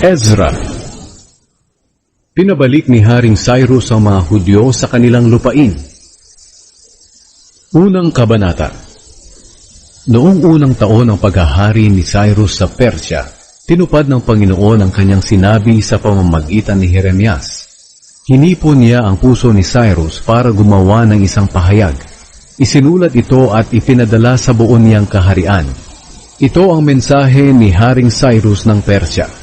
Ezra. Pinabalik ni Haring Cyrus ang mga Hudyo sa kanilang lupain. Unang kabanata. Noong unang taon ng paghahari ni Cyrus sa Persya, tinupad ng Panginoon ang kanyang sinabi sa pamamagitan ni Jeremias. Hinipon niya ang puso ni Cyrus para gumawa ng isang pahayag. Isinulat ito at ipinadala sa buong niyang kaharian. Ito ang mensahe ni Haring Cyrus ng Persya.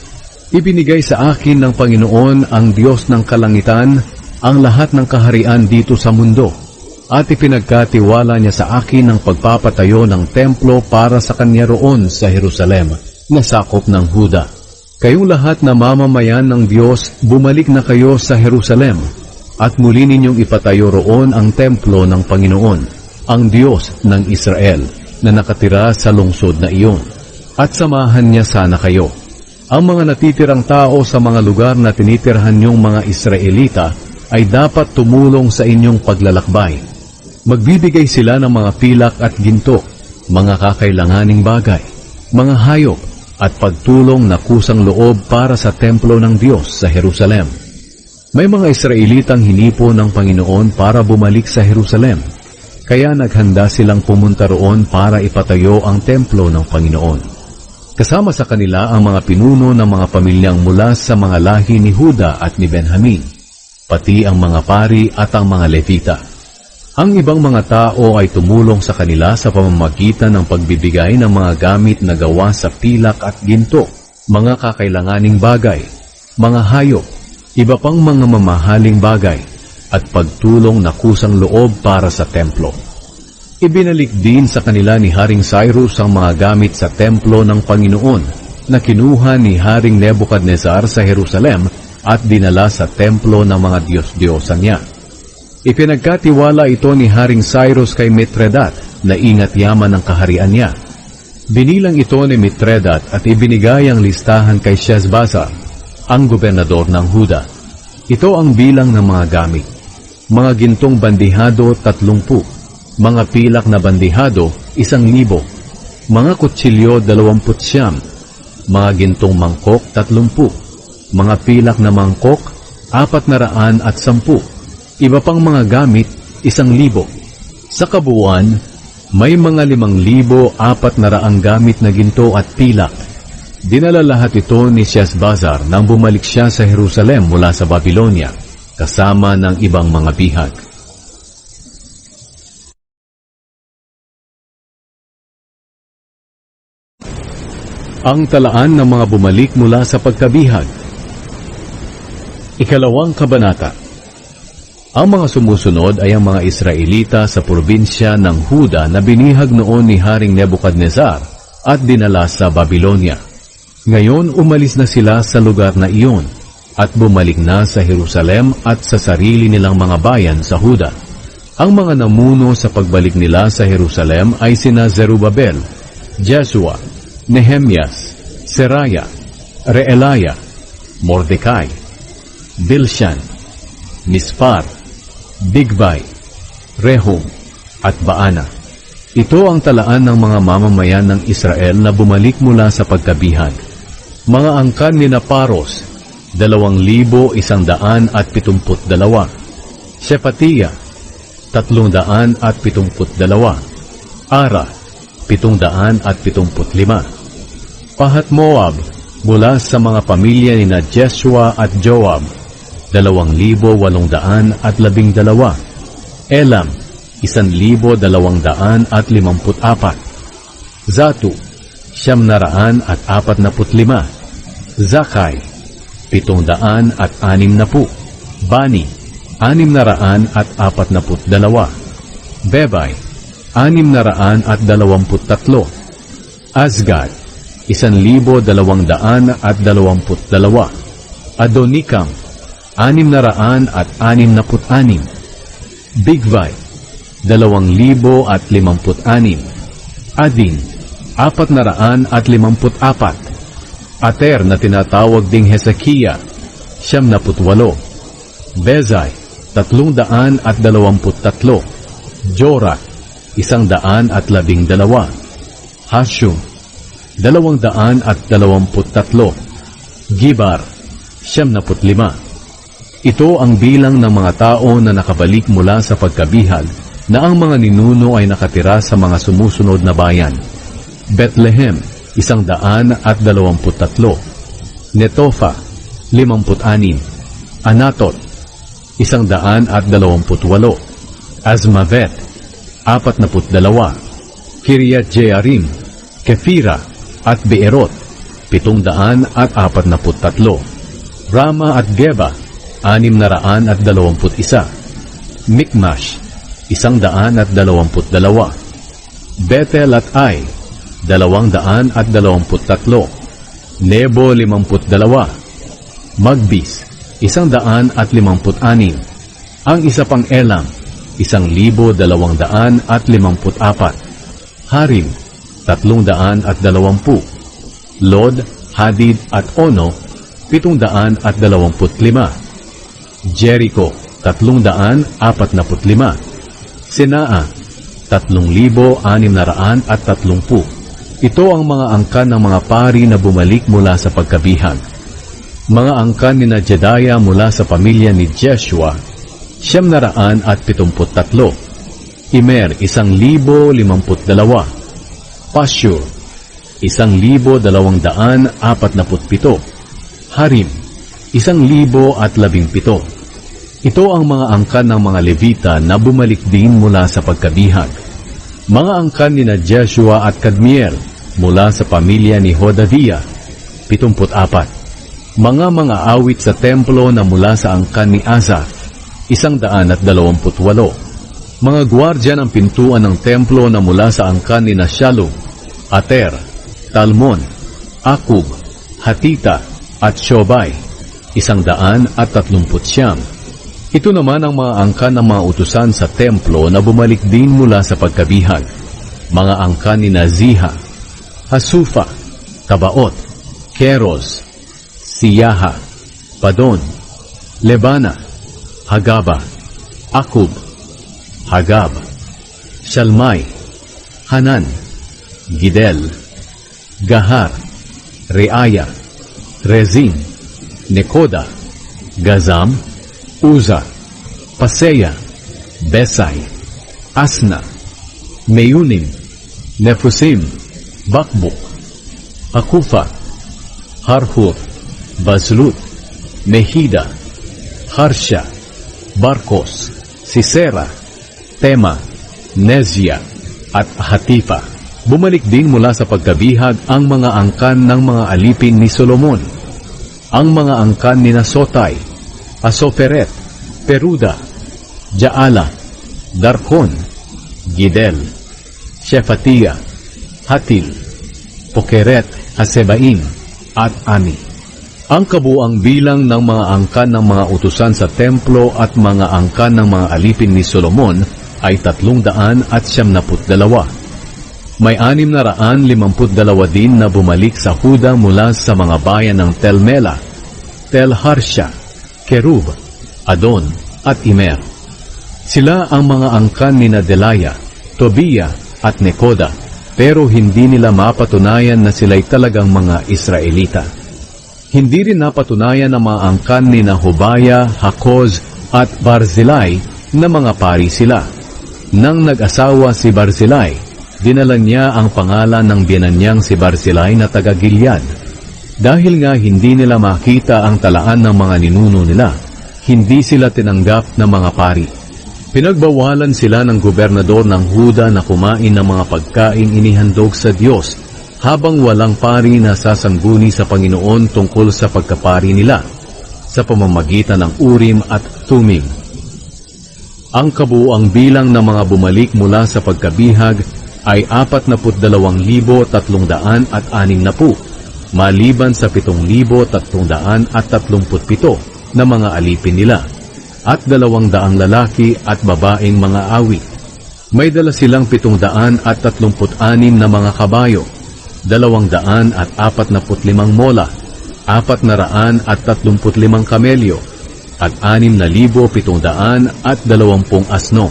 Ibinigay sa akin ng Panginoon ang Diyos ng kalangitan ang lahat ng kaharian dito sa mundo, at ipinagkatiwala niya sa akin ang pagpapatayo ng templo para sa kanya roon sa Jerusalem, na sakop ng Huda. Kayong lahat na mamamayan ng Diyos, bumalik na kayo sa Jerusalem, at muli ninyong ipatayo roon ang templo ng Panginoon, ang Diyos ng Israel, na nakatira sa lungsod na iyon. At samahan niya sana kayo. Ang mga natitirang tao sa mga lugar na tinitirhan niyong mga Israelita ay dapat tumulong sa inyong paglalakbay. Magbibigay sila ng mga pilak at ginto, mga kakailanganing bagay, mga hayop, at pagtulong na kusang loob para sa templo ng Diyos sa Jerusalem. May mga Israelitang hinipo ng Panginoon para bumalik sa Jerusalem, kaya naghanda silang pumunta roon para ipatayo ang templo ng Panginoon. Kasama sa kanila ang mga pinuno ng mga pamilyang mula sa mga lahi ni Huda at ni Benjamin, pati ang mga pari at ang mga Levita. Ang ibang mga tao ay tumulong sa kanila sa pamamagitan ng pagbibigay ng mga gamit na gawa sa pilak at ginto, mga kakailanganing bagay, mga hayop, iba pang mga mamahaling bagay, at pagtulong na kusang loob para sa templo. Ibinalik din sa kanila ni Haring Cyrus ang mga gamit sa templo ng Panginoon na kinuha ni Haring Nebuchadnezzar sa Jerusalem at dinala sa templo ng mga Diyos-Diyosan niya. Ipinagkatiwala ito ni Haring Cyrus kay Mitredat na ingat yaman ng kaharian niya. Binilang ito ni Mitredat at ibinigay ang listahan kay Sheshbazzar, ang gobernador ng Huda. Ito ang bilang ng mga gamit. Mga gintong bandihado 30, mga pilak na bandihado 1,000, mga kutsilyo 29, mga gintong mangkok 30, mga pilak na mangkok 410, iba pang mga gamit 1,000. Sa kabuuan, may mga 5,400 gamit na ginto at pilak. Dinala lahat ito ni Sheshbazzar nang bumalik siya sa Jerusalem mula sa Babylonia, kasama ng ibang mga bihag. Ang talaan ng mga bumalik mula sa pagkabihag. Ikalawang kabanata. Ang mga sumusunod ay ang mga Israelita sa probinsya ng Huda na binihag noon ni Haring Nebuchadnezzar at dinala sa Babylonia. Ngayon umalis na sila sa lugar na iyon at bumalik na sa Jerusalem at sa sarili nilang mga bayan sa Huda. Ang mga namuno sa pagbalik nila sa Jerusalem ay sina Zerubabel, Jeshua, Nehemias, Seraya, Reelaya, Mordecai, Bilshan, Mispar, Bigbay, Rehum, at Baana. Ito ang talaan ng mga mamamayan ng Israel na bumalik mula sa pagkabihag. Mga angkan ni Paros, 2,172. Shephatiah, 372. Ara, 775. Pahat Moab, mula sa mga pamilya ni Jeshua at Joab, 2,812. Elam, 1,254. Zatu, 945. Zakai, 760. Bani, 642. Bebay, 623. Azgad, 1,222. Adonikam, 666. Bigvai, 2,056. Adin, 454. Ater na tinatawag ding Hezekiah, 78. Bezai, 323. Jorak, 112. Hashum, 223. Gibar, 75. Ito ang bilang ng mga tao na nakabalik mula sa pagkabihag na ang mga ninuno ay nakatira sa mga sumusunod na bayan. Bethlehem, 123. Netofa, 56. Anatot, 128. Azmavet, 42. Kiryat Jearim, Kefira, at Beerot, 743. Rama at Geba, 621. Mikmash, 122. Bethel at Ai, 223. Nebo, 52. Magbis, 156. Ang isa pang Elam, 1,254. Harim, 320. Lod, Hadid at Ono, 725. Jericho, 345. Senaa, 3,630. Ito ang mga angkan ng mga pari na bumalik mula sa pagkabihag. Mga angkan ni na Jedaya mula sa pamilya ni Jeshua, 973. Imer, 1,052. Pashur, 1,247. Harim, 1,017. Ito ang mga angkan ng mga Levita na bumalik din mula sa pagkabihag. Mga angkan ni na Jeshua at Kadmiel mula sa pamilya ni Hodaviah, 74. Mga awit sa templo na mula sa angkan ni Asaph, 128. Mga gwardya ng pintuan ng templo na mula sa angkan ni Shalom, Ater, Talmon, Akub, Hatita, at Shobay, 139. Ito naman ang mga angkan ng mga utusan sa templo na bumalik din mula sa pagkabihag. Mga angkan ni Ziha, Hasufa, Tabaot, Keros, Siyaha, Padon, Lebana, Hagaba, Akub, Hagab, Shalmai, Hanan, Gidel, Gahar, Reaya, Rezin, Nekoda, Gazam, Uza, Paseya, Besai, Asna, Meyunim, Nefusim, Bakbuk, Hakufa, Harhur, Bazlut, Mehida, Harsha, Barkos, Sisera, Tema, Nezia, at Hatifa. Bumalik din mula sa pagkabihag ang mga angkan ng mga alipin ni Solomon. Ang mga angkan ni Sotay, Asoferet, Peruda, Jaala, Darkon, Gidel, Shephatiah, Hatil, Pokeret, Hasebaim, at Ani. Ang kabuang bilang ng mga angkan ng mga utusan sa templo at mga angkan ng mga alipin ni Solomon ay 372. May 652 din na bumalik sa Huda mula sa mga bayan ng Tel Mela, Tel Harsha, Kerub, Adon, at Imer. Sila ang mga angkan ni Delaya, Tobiah, at Nekoda, pero hindi nila mapatunayan na sila'y talagang mga Israelita. Hindi rin napatunayan ng mga angkan ni Hobaya, Hakoz, at Barzilai na mga pari sila. Nang nag-asawa si Barzilai, dinala niya ang pangalan ng biyenan niyang si Barzilai na taga-Gilead. Dahil nga hindi nila makita ang talaan ng mga ninuno nila, hindi sila tinanggap na mga pari. Pinagbawalan sila ng gobernador ng Huda na kumain ng mga pagkain inihandog sa Diyos, habang walang pari na sasangguni sa Panginoon tungkol sa pagkapari nila, sa pamamagitan ng Urim at Tumim. Ang kabuuang bilang ng mga bumalik mula sa pagkabihag ay 42,360, maliban sa 7,337 na mga alipin nila, at 200 lalaki at babaeng mga awit. May dala silang 736 na mga kabayo, 245 mola, 435 kamelyo, at 6,720 asno.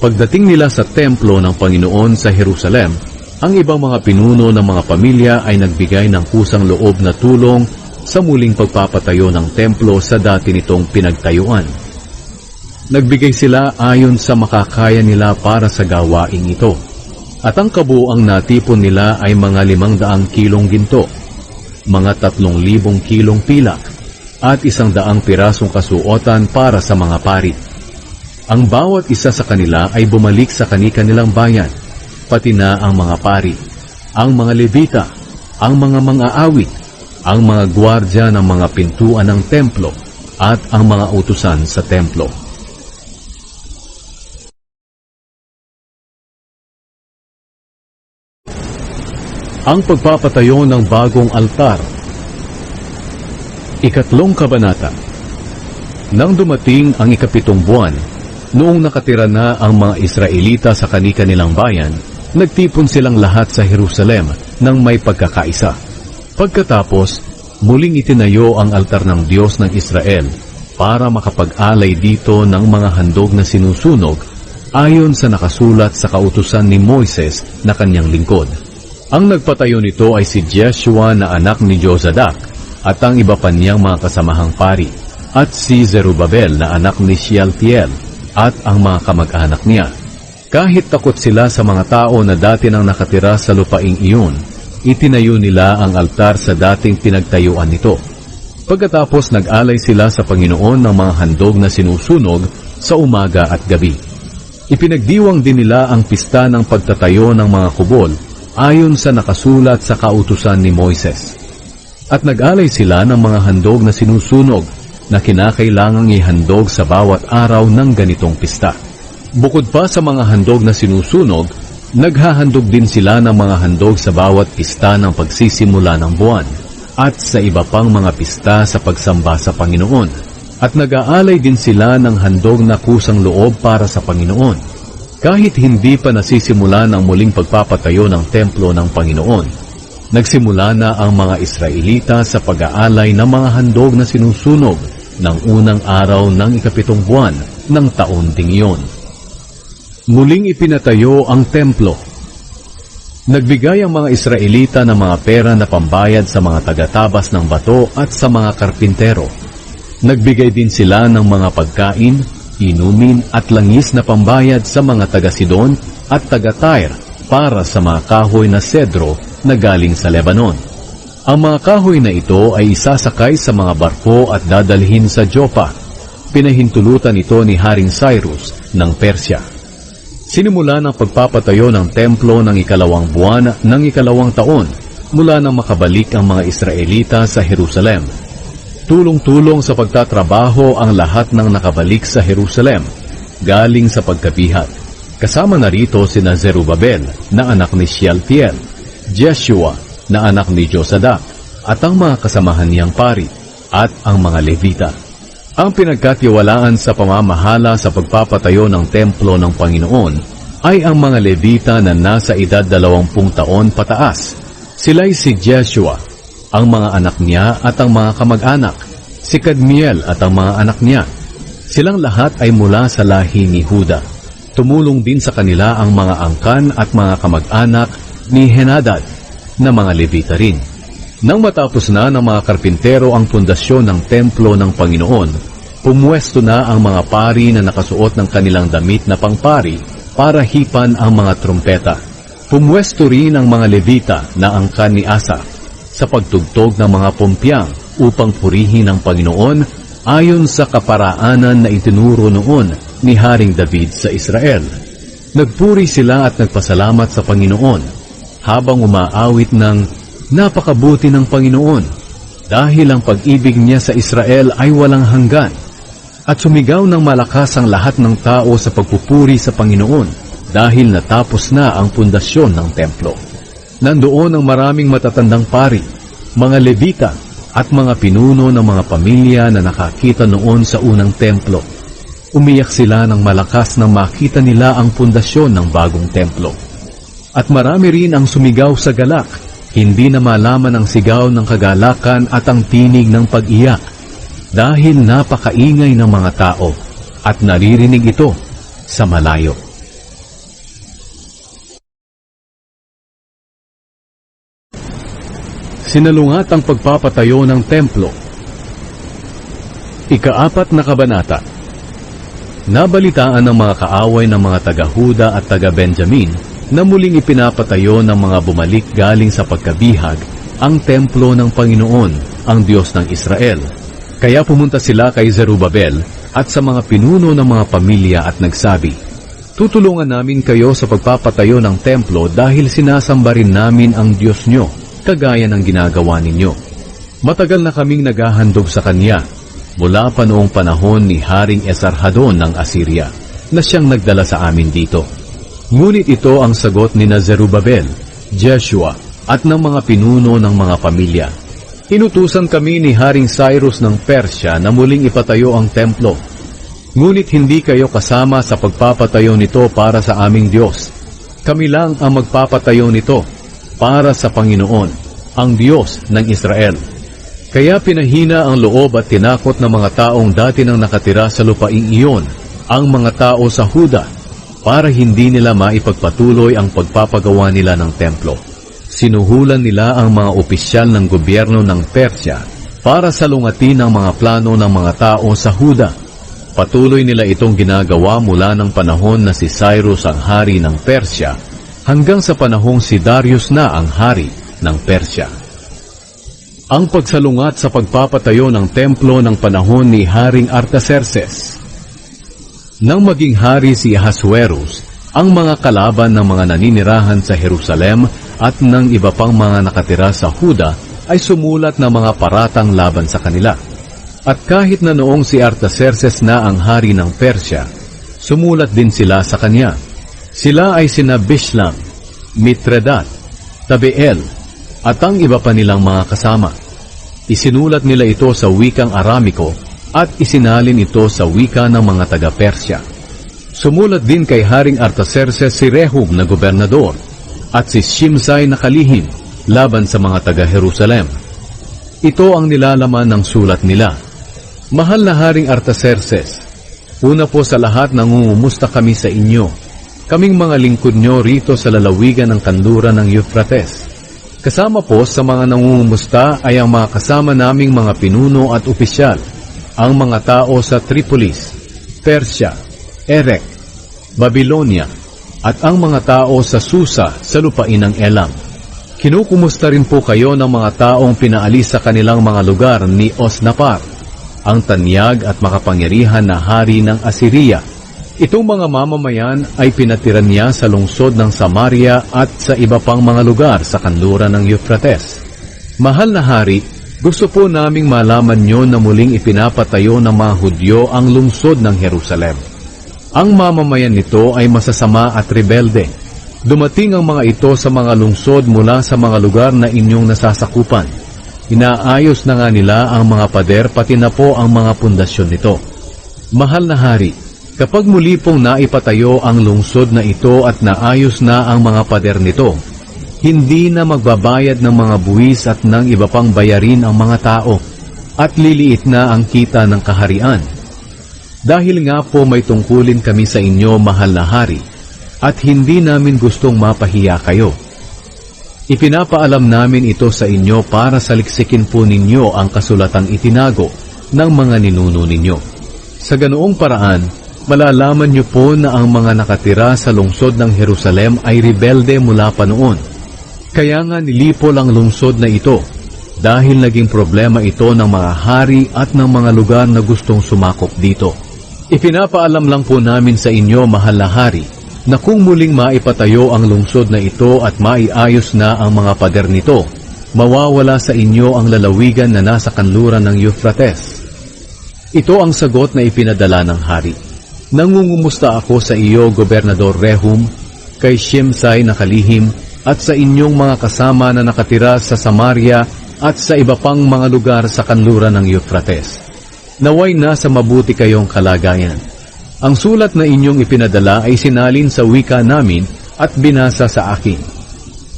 Pagdating nila sa templo ng Panginoon sa Jerusalem, ang ibang mga pinuno ng mga pamilya ay nagbigay ng kusang loob na tulong sa muling pagpapatayo ng templo sa dati nitong pinagtayuan. Nagbigay sila ayon sa makakaya nila para sa gawaing ito, at ang kabuuang natipon nila ay mga 500 kilong ginto, mga 3,000 kilong pilak, at 100 pirasong kasuotan para sa mga pari. Ang bawat isa sa kanila ay bumalik sa kani-kanilang bayan, pati na ang mga pari, ang mga Levita, ang mga mang-aawit, ang mga gwardya ng mga pintuan ng templo, at ang mga utusan sa templo. Ang pagpapatayo ng bagong altar. Ikatlong kabanata. Nang dumating ang 7 buwan, noong nakatira na ang mga Israelita sa kani-kanilang bayan, nagtipon silang lahat sa Jerusalem nang may pagkakaisa. Pagkatapos, muling itinayo ang altar ng Diyos ng Israel para makapag-alay dito ng mga handog na sinusunog ayon sa nakasulat sa kautusan ni Moises na kanyang lingkod. Ang nagpatayo nito ay si Jeshua na anak ni Jozadak at ang iba pa niyang mga kasamahang pari, at si Zerubabel na anak ni Shealtiel at ang mga kamag-anak niya. Kahit takot sila sa mga tao na dati nang nakatira sa lupaing iyon, itinayo nila ang altar sa dating pinagtayuan nito. Pagkatapos nag-alay sila sa Panginoon ng mga handog na sinusunog sa umaga at gabi. Ipinagdiwang din nila ang pista ng pagtatayo ng mga kubol ayon sa nakasulat sa kautusan ni Moises. At nag-alay sila ng mga handog na sinusunog na kinakailangang ihandog sa bawat araw ng ganitong pista. Bukod pa sa mga handog na sinusunog, naghahandog din sila ng mga handog sa bawat pista ng pagsisimula ng buwan at sa iba pang mga pista sa pagsamba sa Panginoon. At nag-aalay din sila ng handog na kusang loob para sa Panginoon. Kahit hindi pa nasisimula ng muling pagpapatayo ng templo ng Panginoon, nagsimula na ang mga Israelita sa pag-aalay ng mga handog na sinusunog ng unang araw ng 7 buwan ng taon ding iyon. Muling ipinatayo ang templo. Nagbigay ang mga Israelita ng mga pera na pambayad sa mga tagatabas ng bato at sa mga karpintero. Nagbigay din sila ng mga pagkain, inumin at langis na pambayad sa mga taga-Sidon at taga-Tyre para sa mga kahoy na sedro na galing sa Lebanon. Ang mga kahoy na ito ay isasakay sa mga barko at dadalhin sa Joppa. Pinahintulutan ito ni Haring Cyrus ng Persya. Sinimula ng pagpapatayo ng templo ng 2 buwan ng 2 taon mula nang makabalik ang mga Israelita sa Jerusalem. Tulong-tulong sa pagtatrabaho ang lahat ng nakabalik sa Jerusalem, galing sa pagkabihat. Kasama na rito sina Zerubabel na anak ni Shealtiel, Jeshua na anak ni Jozadak, at ang mga kasamahan niyang pari, at ang mga Levita. Ang pinagkatiwalaan sa pamamahala sa pagpapatayo ng templo ng Panginoon ay ang mga Levita na nasa edad 20 taon pataas. Sila'y si Jeshua, ang mga anak niya at ang mga kamag-anak, si Kadmiel at ang mga anak niya. Silang lahat ay mula sa lahi ni Huda. Tumulong din sa kanila ang mga angkan at mga kamag-anak ni Henadad na mga Levita rin. Nang matapos na ng mga karpintero ang pundasyon ng templo ng Panginoon, pumuwesto na ang mga pari na nakasuot ng kanilang damit na pangpari para hipan ang mga trumpeta. Pumuwesto rin ang mga Levita na angkan ni Asaf sa pagtugtog ng mga pumpyang upang purihin ang Panginoon ayon sa kaparaanan na itinuro noon ni Haring David sa Israel. Nagpuri sila at nagpasalamat sa Panginoon habang umaawit ng napakabuti ng Panginoon dahil ang pag-ibig niya sa Israel ay walang hanggan, at sumigaw ng malakas ang lahat ng tao sa pagpupuri sa Panginoon dahil natapos na ang pundasyon ng templo. Nandoon ang maraming matatandang pari, mga Levita at mga pinuno ng mga pamilya na nakakita noon sa unang templo. Umiyak sila ng malakas nang makita nila ang pundasyon ng bagong templo. At marami rin ang sumigaw sa galak, hindi na malaman ang sigaw ng kagalakan at ang tinig ng pag-iyak, dahil napakaingay ng mga tao at naririnig ito sa malayo. Sinalungat ang pagpapatayo ng templo. Ika-4 na kabanata. Nabalitaan ng mga kaaway ng mga taga-Huda at taga-Benjamin na muling ipinapatayo ng mga bumalik galing sa pagkabihag ang templo ng Panginoon, ang Diyos ng Israel. Kaya pumunta sila kay Zerubabel at sa mga pinuno ng mga pamilya at nagsabi, "Tutulungan namin kayo sa pagpapatayo ng templo dahil sinasamba rin namin ang Diyos nyo, kagaya ng ginagawa ninyo. Matagal na kaming naghahandog sa Kanya, mula pa noong panahon ni Haring Esarhadon ng Assyria, na siyang nagdala sa amin dito." Ngunit ito ang sagot ni Zerubabel, Jeshua, at ng mga pinuno ng mga pamilya. "Inutusan kami ni Haring Cyrus ng Persya na muling ipatayo ang templo. Ngunit hindi kayo kasama sa pagpapatayo nito para sa aming Diyos. Kami lang ang magpapatayo nito para sa Panginoon, ang Diyos ng Israel." Kaya pinahina ang loob at tinakot ng mga taong dati nang nakatira sa lupaing iyon, ang mga tao sa Huda, para hindi nila maipagpatuloy ang pagpapagawa nila ng templo. Sinuhulan nila ang mga opisyal ng gobyerno ng Persya para salungatin ang mga plano ng mga tao sa Huda. Patuloy nila itong ginagawa mula ng panahon na si Cyrus ang hari ng Persya hanggang sa panahong si Darius na ang hari ng Persya. Ang pagsalungat sa pagpapatayo ng templo ng panahon ni Haring Artaxerxes. Nang maging hari si Ahasuerus, ang mga kalaban ng mga naninirahan sa Jerusalem at ng iba pang mga nakatira sa Huda ay sumulat ng mga paratang laban sa kanila. At kahit na noong si Artaxerxes na ang hari ng Persya, sumulat din sila sa kanya. Sila ay sina Bishlam, Mitredat, Tabeel, at ang iba pa nilang mga kasama. Isinulat nila ito sa wikang Aramiko at isinalin ito sa wika ng mga taga-Persya. Sumulat din kay Haring Artaxerxes si Rehum na gobernador at si Shimsai na kalihim laban sa mga taga-Jerusalem. Ito ang nilalaman ng sulat nila. "Mahal na Haring Artaxerxes, una po sa lahat nangungumusta kami sa inyo, kaming mga lingkod nyo rito sa lalawigan ng kanluran ng Euphrates. Kasama po sa mga nangungumusta ay ang mga kasama naming mga pinuno at opisyal, ang mga tao sa Tripolis, Persya, Erek, Babylonia, at ang mga tao sa Susa sa lupain ng Elam. Kinukumusta rin po kayo ng mga taong pinaalis sa kanilang mga lugar ni Osnapar, ang tanyag at makapangyarihan na hari ng Assyria. Itong mga mamamayan ay pinatiran niya sa lungsod ng Samaria at sa iba pang mga lugar sa kanluran ng Euphrates. Mahal na hari, gusto po naming malaman nyo na muling ipinapatayo ng mga Hudyo ang lungsod ng Jerusalem. Ang mamamayan nito ay masasama at rebelde. Dumating ang mga ito sa mga lungsod mula sa mga lugar na inyong nasasakupan. Inaayos na nga nila ang mga pader pati na po ang mga pundasyon nito. Mahal na hari, kapag muli pong naipatayo ang lungsod na ito at naayos na ang mga pader nito, hindi na magbabayad ng mga buwis at ng iba pang bayarin ang mga tao, at liliit na ang kita ng kaharian. Dahil nga po may tungkulin kami sa inyo, mahal na hari, at hindi namin gustong mapahiya kayo. Ipinapaalam namin ito sa inyo para saliksikin po ninyo ang kasulatang itinago ng mga ninuno ninyo. Sa ganoong paraan, malalaman niyo po na ang mga nakatira sa lungsod ng Jerusalem ay rebelde mula pa noon. Kaya nga nilipol ang lungsod na ito dahil naging problema ito ng mga hari at ng mga lugar na gustong sumakop dito. Ipinapaalam lang po namin sa inyo, mahal na hari, na kung muling maipatayo ang lungsod na ito at maiayos na ang mga pader nito, mawawala sa inyo ang lalawigan na nasa kanluran ng Euphrates. Ito ang sagot na ipinadala ng hari. Nangungumusta ako sa iyo, Gobernador Rehum, kay Shimsai na kalihim, at sa inyong mga kasama na nakatira sa Samaria at sa iba pang mga lugar sa kanluran ng Euphrates. Naway nasa mabuti kayong kalagayan. Ang sulat na inyong ipinadala ay sinalin sa wika namin at binasa sa akin.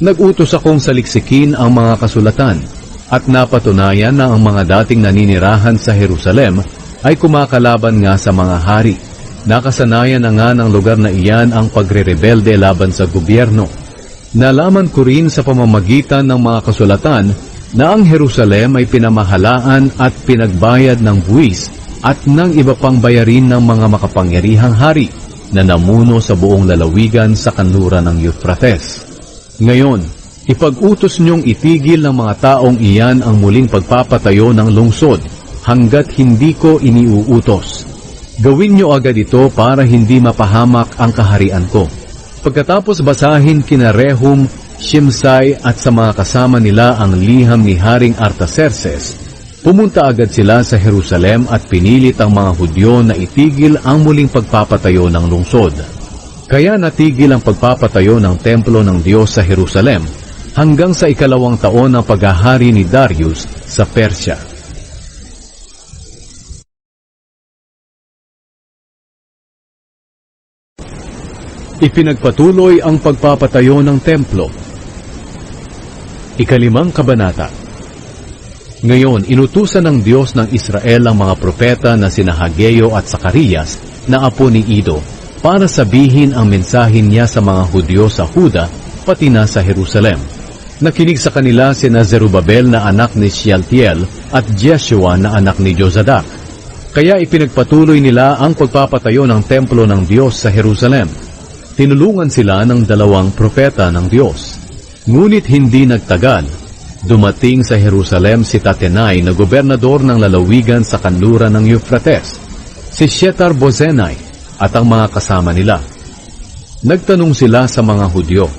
Nag-utos akong saliksikin ang mga kasulatan at napatunayan na ang mga dating naninirahan sa Jerusalem ay kumakalaban nga sa mga hari. Nakasanayan na nga ng lugar na iyan ang pagre-rebelde laban sa gobyerno. Nalaman ko rin sa pamamagitan ng mga kasulatan na ang Jerusalem ay pinamahalaan at pinagbayad ng buwis at ng iba pang bayarin ng mga makapangyarihang hari na namuno sa buong lalawigan sa kanluran ng Euphrates. Ngayon, ipag-utos niyong itigil ng mga taong iyan ang muling pagpapatayo ng lungsod hanggat hindi ko iniuutos. Gawin niyo agad ito para hindi mapahamak ang kaharian ko. Pagkatapos basahin kina Rehum, Shimsai at sa mga kasama nila ang liham ni Haring Artaxerxes, pumunta agad sila sa Jerusalem at pinilit ang mga Hudyo na itigil ang muling pagpapatayo ng lungsod. Kaya natigil ang pagpapatayo ng templo ng Diyos sa Jerusalem hanggang sa 2nd taon ng paghahari ni Darius sa Persya. Ipinagpatuloy ang pagpapatayo ng templo. 5 Kabanata. Ngayon, inutusan ng Diyos ng Israel ang mga propeta na sina Hageo at Zacarias na apo ni Ido para sabihin ang mensahin niya sa mga Hudyo sa Huda pati na sa Jerusalem. Nakinig sa kanila sina Zerubabel na anak ni Shealtiel at Jeshua na anak ni Jozadak. Kaya ipinagpatuloy nila ang pagpapatayo ng templo ng Diyos sa Jerusalem. Tinulungan sila ng 2 propeta ng Diyos. Ngunit hindi nagtagal, dumating sa Jerusalem si Tatenai na gobernador ng lalawigan sa kanluran ng Euphrates, si Shethar-bozenai at ang mga kasama nila. Nagtanong sila sa mga Hudyo,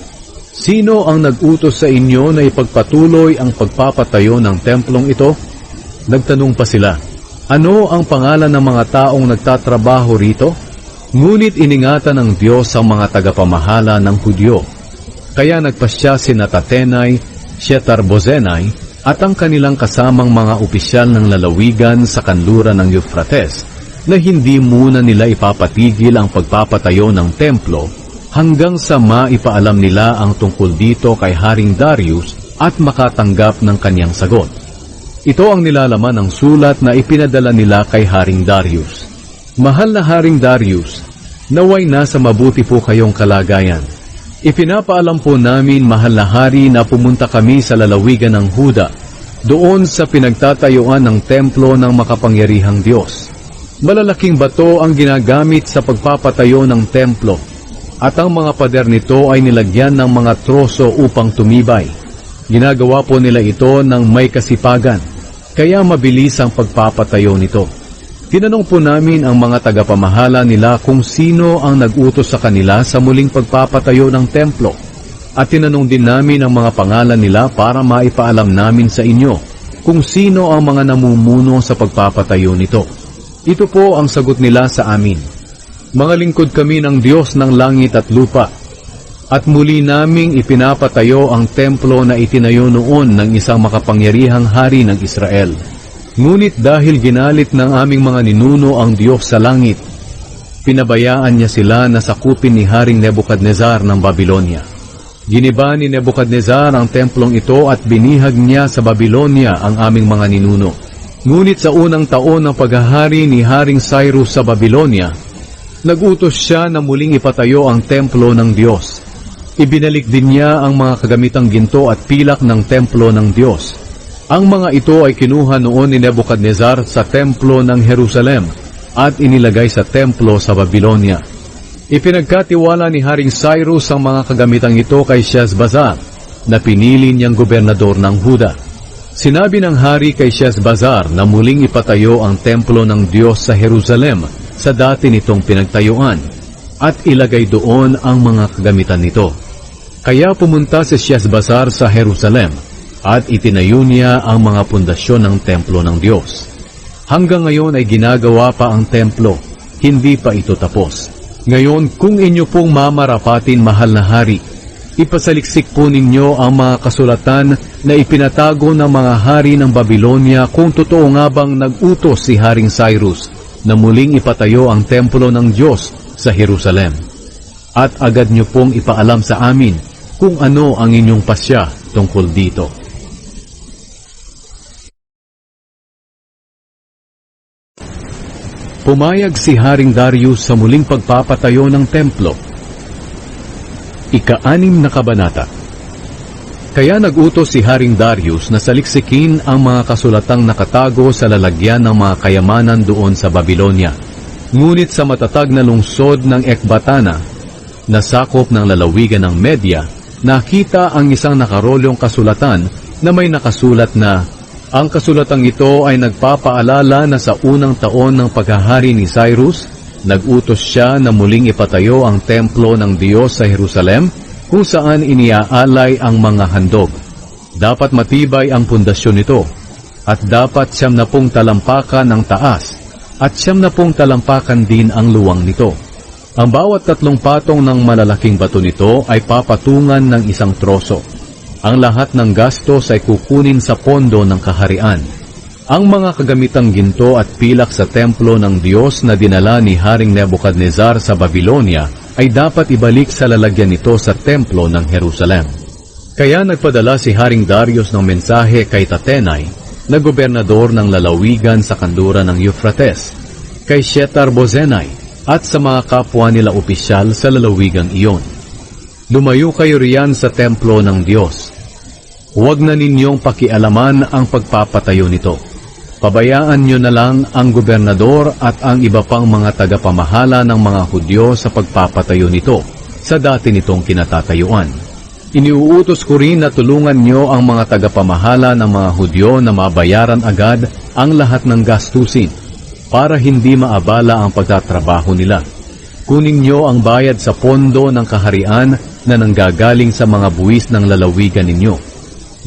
"Sino ang nag-utos sa inyo na ipagpatuloy ang pagpapatayo ng templong ito?" Nagtanong pa sila, "Ano ang pangalan ng mga taong nagtatrabaho rito?" Ngunit iningatan ng Diyos ang mga tagapamahala ng Hudyo. Kaya nagpasya sina Tatenai, Shethar-bozenai at ang kanilang kasamang mga opisyal ng lalawigan sa kanluran ng Euphrates na hindi muna nila ipapatigil ang pagpapatayo ng templo hanggang sa maipaalam nila ang tungkol dito kay Haring Darius at makatanggap ng kanyang sagot. Ito ang nilalaman ng sulat na ipinadala nila kay Haring Darius. "Mahal na Haring Darius, naway nasa mabuti po kayong kalagayan. Ipinapaalam po namin, mahal na hari, na pumunta kami sa lalawigan ng Huda, doon sa pinagtatayuan ng templo ng makapangyarihang Diyos. Malalaking bato ang ginagamit sa pagpapatayo ng templo, at ang mga pader nito ay nilagyan ng mga troso upang tumibay. Ginagawa po nila ito ng may kasipagan, kaya mabilis ang pagpapatayo nito. Tinanong po namin ang mga tagapamahala nila kung sino ang nag-utos sa kanila sa muling pagpapatayo ng templo. At tinanong din namin ang mga pangalan nila para maipaalam namin sa inyo kung sino ang mga namumuno sa pagpapatayo nito. Ito po ang sagot nila sa amin. Mga lingkod kami ng Diyos ng langit at lupa. At muli naming ipinapatayo ang templo na itinayo noon ng isang makapangyarihang hari ng Israel. Ngunit dahil ginalit ng aming mga ninuno ang Diyos sa langit, pinabayaan niya sila na sakupin ni Haring Nebukadnezar ng Babylonia. Giniba ni Nebukadnezar ang templong ito at binihag niya sa Babylonia ang aming mga ninuno. Ngunit sa unang taon ng paghahari ni Haring Cyrus sa Babylonia, nag-utos siya na muling ipatayo ang templo ng Diyos. Ibinalik din niya ang mga kagamitang ginto at pilak ng templo ng Diyos. Ang mga ito ay kinuha noon ni Nebukadnezar sa templo ng Jerusalem at inilagay sa templo sa Babylonia. Ipinagkatiwala ni Haring Cyrus ang mga kagamitang ito kay Sheshbazzar na pinili niyang gobernador ng Huda. Sinabi ng hari kay Sheshbazzar na muling ipatayo ang templo ng Diyos sa Jerusalem sa dati nitong pinagtayuan at ilagay doon ang mga kagamitan nito. Kaya pumunta si Sheshbazzar sa Jerusalem at itinayo niya ang mga pundasyon ng templo ng Diyos. Hanggang ngayon ay ginagawa pa ang templo, hindi pa ito tapos. Ngayon, kung inyo pong mamarapatin, mahal na hari, ipasaliksik po ninyo ang mga kasulatan na ipinatago ng mga hari ng Babylonia kung totoo nga bang nag-utos si Haring Cyrus na muling ipatayo ang templo ng Diyos sa Jerusalem. At agad nyo pong ipaalam sa amin kung ano ang inyong pasya tungkol dito. Pumayag si Haring Darius sa muling pagpapatayo ng templo. 6 na Kabanata. Kaya nagutos si Haring Darius na saliksikin ang mga kasulatang nakatago sa lalagyan ng mga kayamanan doon sa Babylonia. Ngunit sa matatag na lungsod ng Ekbatana, na sakop ng lalawigan ng Media, nakita ang isang nakarolyong kasulatan na may nakasulat na, ang kasulatang ito ay nagpapaalala na sa unang taon ng paghahari ni Cyrus, nag-utos siya na muling ipatayo ang templo ng Diyos sa Jerusalem, kung saan iniaalay ang mga handog. Dapat matibay ang pundasyon nito, at dapat 70 talampakan ang taas, at 70 talampakan din ang luwang nito. Ang bawat 3 patong ng malalaking bato nito ay papatungan ng isang troso. Ang lahat ng gastos ay kukunin sa pondo ng kaharian. Ang mga kagamitang ginto at pilak sa templo ng Diyos na dinala ni Haring Nebuchadnezzar sa Babylonia ay dapat ibalik sa lalagyan nito sa templo ng Jerusalem. Kaya nagpadala si Haring Darius ng mensahe kay Tatenai, na gobernador ng lalawigan sa kanluran ng Euphrates, kay Shethar-bozenai at sa mga kapwa nila opisyal sa lalawigang iyon. Lumayo kayo riyan sa templo ng Diyos. Huwag na ninyong pakialaman ang pagpapatayo nito. Pabayaan nyo na lang ang gobernador at ang iba pang mga tagapamahala ng mga Hudyo sa pagpapatayo nito sa dati nitong kinatatayuan. Iniuutos ko rin na tulungan nyo ang mga tagapamahala ng mga Hudyo na mabayaran agad ang lahat ng gastusin para hindi maabala ang pagtatrabaho nila. Kunin nyo ang bayad sa pondo ng kaharian na nanggagaling sa mga buwis ng lalawigan ninyo.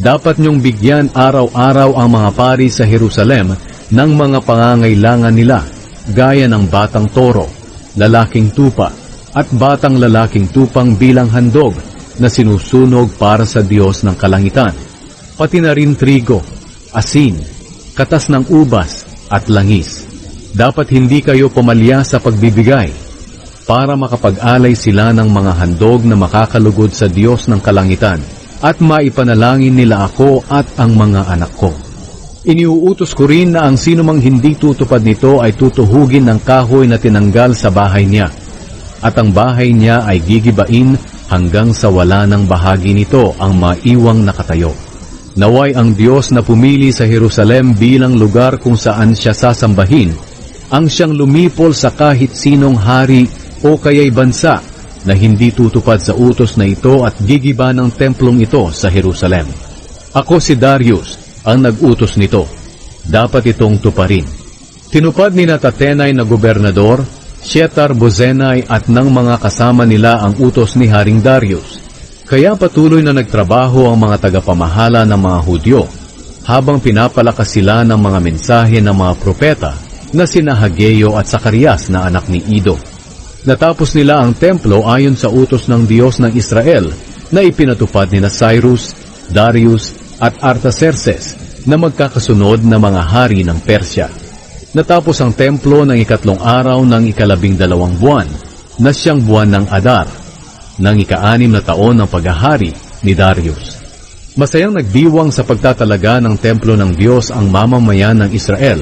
Dapat niyong bigyan araw-araw ang mga pari sa Jerusalem ng mga pangangailangan nila, gaya ng batang toro, lalaking tupa, at batang lalaking tupang bilang handog na sinusunog para sa Diyos ng kalangitan, pati na rin trigo, asin, katas ng ubas, at langis. Dapat hindi kayo pumalya sa pagbibigay, para makapag-alay sila ng mga handog na makakalugod sa Diyos ng kalangitan, at maipanalangin nila ako at ang mga anak ko. Iniuutos ko rin na ang sinumang hindi tutupad nito ay tutuhugin ng kahoy na tinanggal sa bahay niya, at ang bahay niya ay gigibain hanggang sa wala ng bahagi nito ang maiwang nakatayo. Naway ang Diyos na pumili sa Jerusalem bilang lugar kung saan siya sasambahin, ang siyang lumipol sa kahit sinong hari o kaya'y bansa na hindi tutupad sa utos na ito at gigiba ng templong ito sa Jerusalem. Ako si Darius, ang nag-utos nito. Dapat itong tuparin. Tinupad ni Tatenai na gobernador, Shethar-bozenai at ng mga kasama nila ang utos ni Haring Darius. Kaya patuloy na nagtrabaho ang mga tagapamahala ng mga Hudyo, habang pinapalakas sila ng mga mensahe ng mga propeta na sina Hageo at Zacarias na anak ni Ido. Natapos nila ang templo ayon sa utos ng Diyos ng Israel na ipinatupad ni Cyrus, Darius at Artaxerxes na magkakasunod na mga hari ng Persya. Natapos ang templo ng 3 araw ng 12 buwan na siyang buwan ng Adar, ng 6 na taon ng paghahari ni Darius. Masayang nagdiwang sa pagtatalaga ng templo ng Diyos ang mamamayan ng Israel,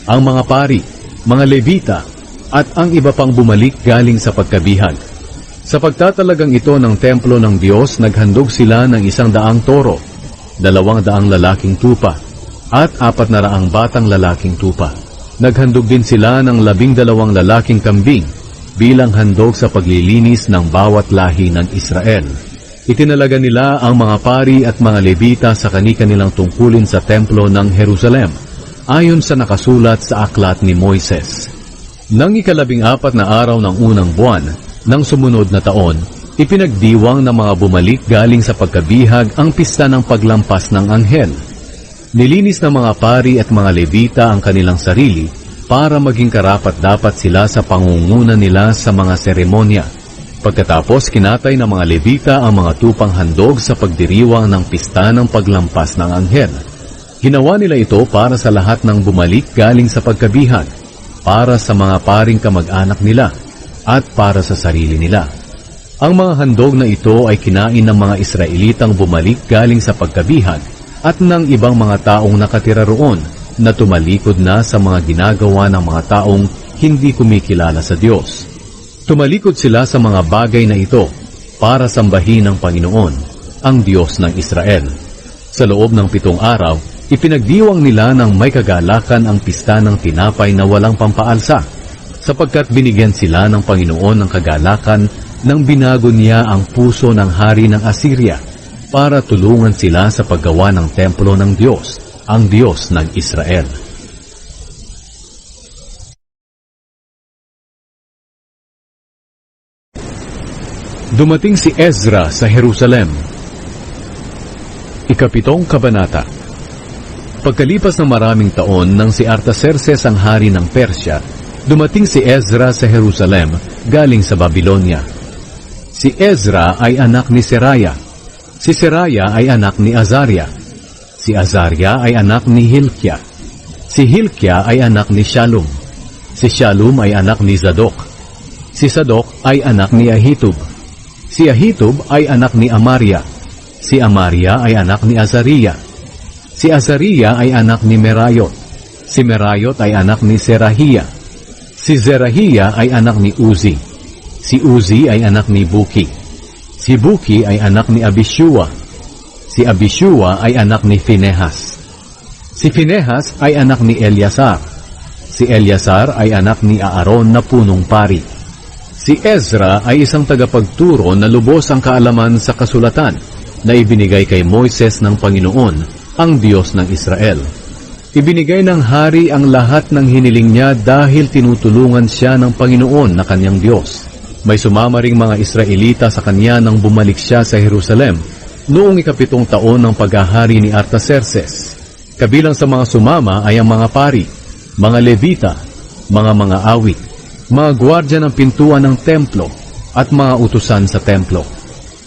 ang mga pari, mga Levita, at ang iba pang bumalik galing sa pagkabihag. Sa pagtatalagang ito ng templo ng Diyos, naghandog sila ng 100 toro, 200 lalaking tupa, at 400 batang lalaking tupa. Naghandog din sila ng 12 lalaking kambing, bilang handog sa paglilinis ng bawat lahi ng Israel. Itinalaga nila ang mga pari at mga Levita sa kani-kanilang tungkulin sa templo ng Jerusalem, ayon sa nakasulat sa aklat ni Moises. Nang 14 na araw ng unang buwan ng sumunod na taon, ipinagdiwang ng mga bumalik galing sa pagkabihag ang pista ng paglampas ng anghel. Nilinis ng mga pari at mga Levita ang kanilang sarili para maging karapat-dapat sila sa pangunguna nila sa mga seremonya. Pagkatapos, kinatay ng mga Levita ang mga tupang handog sa pagdiriwang ng pista ng paglampas ng anghel. Ginawa nila ito para sa lahat ng bumalik galing sa pagkabihag, para sa mga paring kamag-anak nila, at para sa sarili nila. Ang mga handog na ito ay kinain ng mga Israelitang bumalik galing sa pagkabihag at ng ibang mga taong nakatira roon na tumalikod na sa mga ginagawa ng mga taong hindi kumikilala sa Diyos. Tumalikod sila sa mga bagay na ito para sambahin ang Panginoon ang Diyos ng Israel. Sa loob ng 7 araw, ipinagdiwang nila ng may kagalakan ang pista ng tinapay na walang pampaalsa, sapagkat binigyan sila ng Panginoon ng kagalakan nang binago niya ang puso ng hari ng Assyria para tulungan sila sa paggawa ng templo ng Diyos, ang Diyos ng Israel. Dumating si Ezra sa Jerusalem. Ikapitong kabanata. Pagkalipas ng maraming taon nang si Artaxerxes ang hari ng Persya, dumating si Ezra sa Jerusalem galing sa Babylonia. Si Ezra ay anak ni Seraya. Si Seraya ay anak ni Azaria. Si Azaria ay anak ni Hilkia. Si Hilkia ay anak ni Shallum. Si Shallum ay anak ni Zadok. Si Zadok ay anak ni Ahitub. Si Ahitub ay anak ni Amaria. Si Amaria ay anak ni Azariah. Si Azariah ay anak ni Merayot. Si Merayot ay anak ni Zerahia. Si Zerahia ay anak ni Uzi. Si Uzi ay anak ni Buki. Si Buki ay anak ni Abishua. Si Abishua ay anak ni Finehas. Si Finehas ay anak ni Eleazar. Si Eleazar ay anak ni Aaron na punong pari. Si Ezra ay isang tagapagturo na lubos ang kaalaman sa kasulatan na ibinigay kay Moises ng Panginoon, ang Diyos ng Israel. Ibinigay ng hari ang lahat ng hiniling niya dahil tinutulungan siya ng Panginoon na kanyang Diyos. May sumama ring mga Israelita sa kanya nang bumalik siya sa Jerusalem noong 7 taon ng paghahari ni Artaxerxes. Kabilang sa mga sumama ay ang mga pari, mga Levita, mga awit, mga gwardya ng pintuan ng templo, at mga utusan sa templo.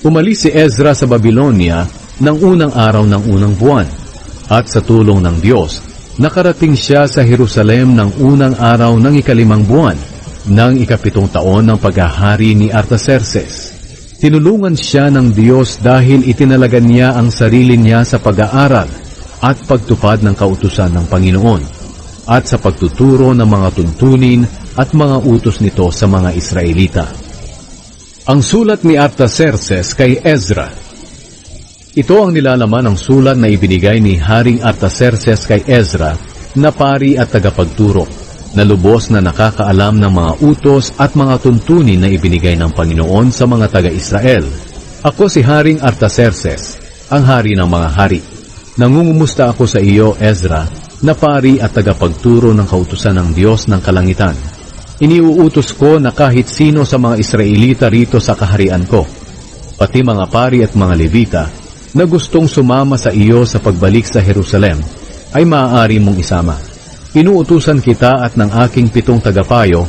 Umalis si Ezra sa Babylonia ng unang araw ng unang buwan, at sa tulong ng Diyos, nakarating siya sa Jerusalem ng unang araw ng 5 buwan, ng 7 taon ng paghahari ni Artaxerxes. Tinulungan siya ng Diyos dahil itinalagan niya ang sarili niya sa pag-aaral at pagtupad ng kautusan ng Panginoon, at sa pagtuturo ng mga tuntunin at mga utos nito sa mga Israelita. Ang sulat ni Artaxerxes kay Ezra. Ito ang nilalaman ng sulat na ibinigay ni Haring Artaxerxes kay Ezra na pari at tagapagturo, na lubos na nakakaalam ng mga utos at mga tuntunin na ibinigay ng Panginoon sa mga taga-Israel. Ako si Haring Artaxerxes, ang hari ng mga hari. Nangungumusta ako sa iyo, Ezra, na pari at tagapagturo ng kautusan ng Diyos ng Kalangitan. Iniuutos ko na kahit sino sa mga Israelita rito sa kaharian ko, pati mga pari at mga Levita, na gustong sumama sa iyo sa pagbalik sa Jerusalem, ay maaari mong isama. Inuutusan kita at ng aking 7 tagapayo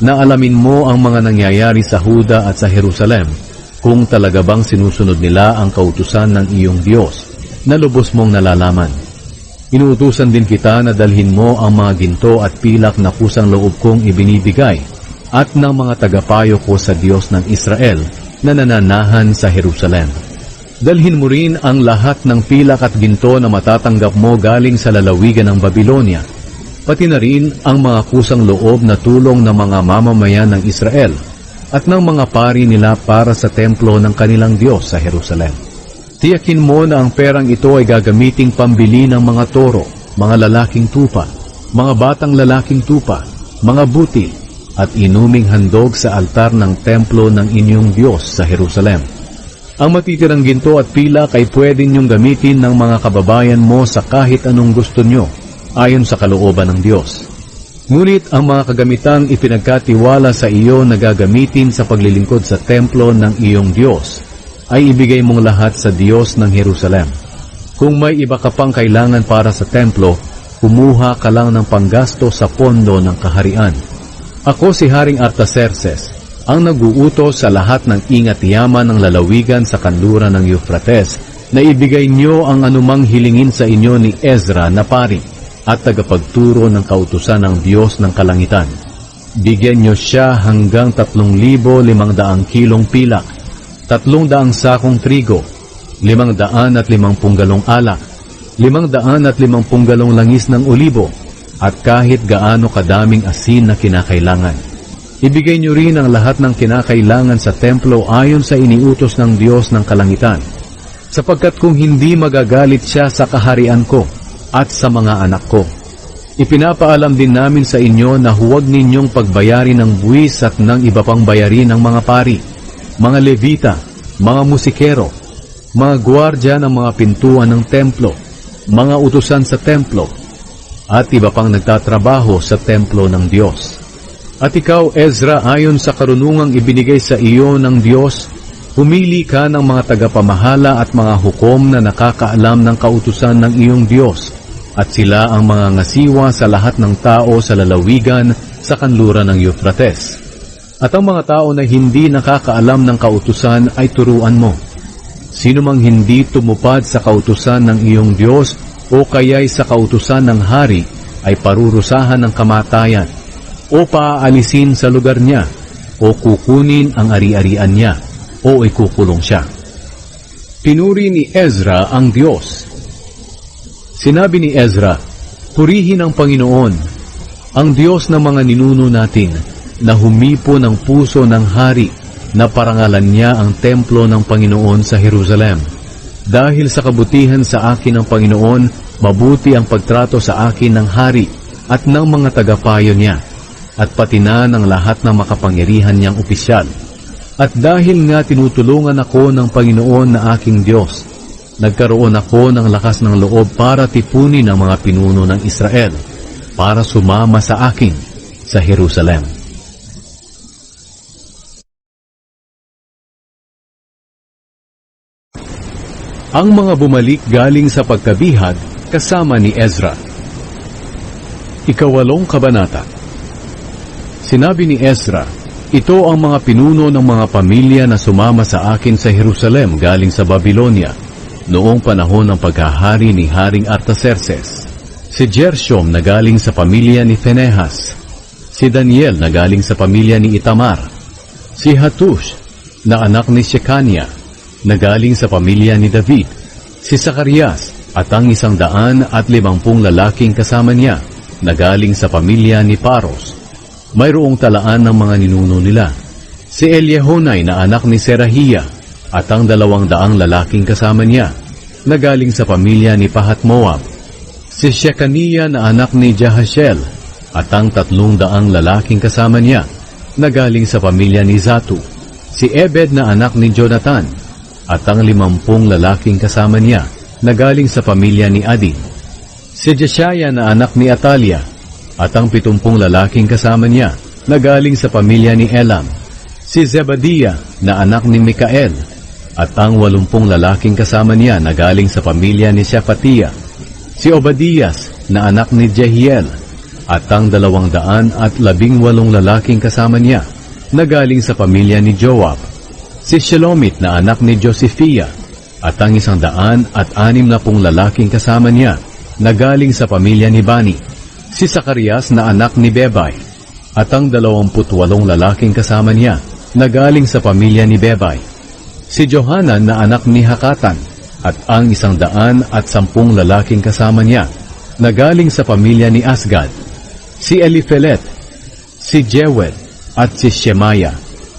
na alamin mo ang mga nangyayari sa Huda at sa Jerusalem, kung talaga bang sinusunod nila ang kautusan ng iyong Diyos, na lubos mong nalalaman. Inuutusan din kita na dalhin mo ang mga ginto at pilak na kusang loob kong ibinibigay at ng mga tagapayo ko sa Diyos ng Israel na nananahan sa Jerusalem. Dalhin mo rin ang lahat ng pilak at ginto na matatanggap mo galing sa lalawigan ng Babylonia, pati na rin ang mga kusang loob na tulong ng mga mamamayan ng Israel at ng mga pari nila para sa templo ng kanilang Diyos sa Jerusalem. Tiyakin mo na ang perang ito ay gagamiting pambili ng mga toro, mga lalaking tupa, mga batang lalaking tupa, mga butil, at inuming handog sa altar ng templo ng inyong Diyos sa Jerusalem. Ang matitirang ginto at pilak ay pwede niyong gamitin ng mga kababayan mo sa kahit anong gusto niyo, ayon sa kalooban ng Diyos. Ngunit ang mga kagamitang ipinagkatiwala sa iyo na gagamitin sa paglilingkod sa templo ng iyong Diyos, ay ibigay mong lahat sa Diyos ng Jerusalem. Kung may iba ka pang kailangan para sa templo, kumuha ka lang ng panggasto sa pondo ng kaharian. Ako si Haring Artaxerxes, ang nag-uutos sa lahat ng ingat yaman ng lalawigan sa kanluran ng Euphrates, na ibigay niyo ang anumang hilingin sa inyo ni Ezra na pari at tagapagturo ng kautusan ng Diyos ng Kalangitan. Bigyan niyo siya hanggang 3,500 kilong pilak, 300 sakong trigo, 550 galong alak, 550 galong langis ng olibo, at kahit gaano kadaming asin na kinakailangan. Ibigay niyo rin ang lahat ng kinakailangan sa templo ayon sa iniutos ng Diyos ng Kalangitan. sapagkat kung hindi magagalit siya sa kaharian ko at sa mga anak ko. Ipinapaalam din namin sa inyo na huwag ninyong pagbayarin ng buwis at ng iba pang bayarin ng mga pari, mga levita, mga musikero, mga gwardya ng mga pintuan ng templo, mga utusan sa templo, at iba pang nagtatrabaho sa templo ng Diyos. At ikaw, Ezra, ayon sa karunungang ibinigay sa iyo ng Diyos, humili ka ng mga tagapamahala at mga hukom na nakakaalam ng kautusan ng iyong Diyos, at sila ang mga ngasiwa sa lahat ng tao sa lalawigan sa kanluran ng Euphrates. At ang mga tao na hindi nakakaalam ng kautusan ay turuan mo. Sino mang hindi tumupad sa kautusan ng iyong Diyos o kaya'y sa kautusan ng hari ay parurusahan ng kamatayan, o paaalisin sa lugar niya, o kukunin ang ari-arian niya, o ikukulong siya. Pinuri ni Ezra ang Diyos. Sinabi ni Ezra, purihin ang Panginoon, ang Diyos ng mga ninuno natin, na humipo ng puso ng hari, na parangalan niya ang templo ng Panginoon sa Jerusalem. Dahil sa kabutihan sa akin ng Panginoon, mabuti ang pagtrato sa akin ng hari at ng mga tagapayo niya, at pati na ng lahat ng makapangyarihan niyang opisyal. At dahil nga tinutulungan ako ng Panginoon na aking Diyos, nagkaroon ako ng lakas ng loob para tipunin ang mga pinuno ng Israel para sumama sa akin sa Jerusalem. Ang mga bumalik galing sa pagkabihag kasama ni Ezra. Ikawalong kabanata. Sinabi ni Ezra, ito ang mga pinuno ng mga pamilya na sumama sa akin sa Jerusalem galing sa Babylonia noong panahon ng pagkahari ni Haring Artaxerxes. Si Gershom na galing sa pamilya ni Phinehas, si Daniel na galing sa pamilya ni Itamar, si Hatush na anak ni Shekania na galing sa pamilya ni David, si Zacarias at ang 150 lalaking kasama niya na galing sa pamilya ni Paros. Mayroong talaan ng mga ninuno nila, si Eliehonai na anak ni Serahia at ang 200 lalaking kasama niya na galing sa pamilya ni Pahat Moab, si Shekania na anak ni Jahashel at ang 300 lalaking kasama niya na galing sa pamilya ni Zatu, si Ebed na anak ni Jonathan at ang 50 lalaking kasama niya na galing sa pamilya ni Adi, si Jeshaya na anak ni Atalia at ang 70 lalaking kasama niya na galing sa pamilya ni Elam, si Zebadiah na anak ni Mikael at ang 80 lalaking kasama niya na galing sa pamilya ni Shephatiah, si Obadias na anak ni Jehiel at ang 218 lalaking kasama niya na galing sa pamilya ni Joab, si Shelomit na anak ni Josephiah at ang 160 lalaking kasama niya na galing sa pamilya ni Bani, si Zacarias na anak ni Bebay at ang 28 lalaking kasama niya na galing sa pamilya ni Bebay, si Johanan na anak ni Hakatan at ang 110 lalaking kasama niya na galing sa pamilya ni Asgad, si Eliphelet, si Jewel at si Shemaya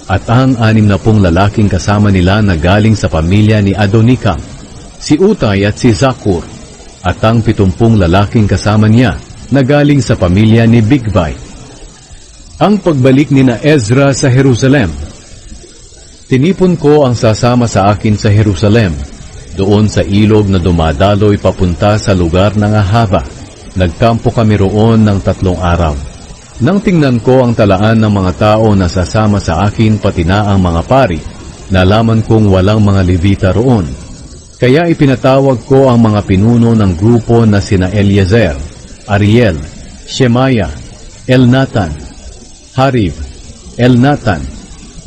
at ang 60 lalaking kasama nila na galing sa pamilya ni Adonikam, si Utay at si Zakur at ang 70 lalaking kasama niya na galing sa pamilya ni Bigbay. Ang pagbalik ni na Ezra sa Jerusalem. Tinipon ko ang sasama sa akin sa Jerusalem, doon sa ilog na dumadaloy papunta sa lugar ng Ahava. Nagkampo kami roon ng 3 araw. Nang tingnan ko ang talaan ng mga tao na sasama sa akin pati na ang mga pari, nalaman kong walang mga Levita roon. Kaya ipinatawag ko ang mga pinuno ng grupo na sina Eliezer, Ariel, Shemaya, Elnatan, Harib, Elnatan,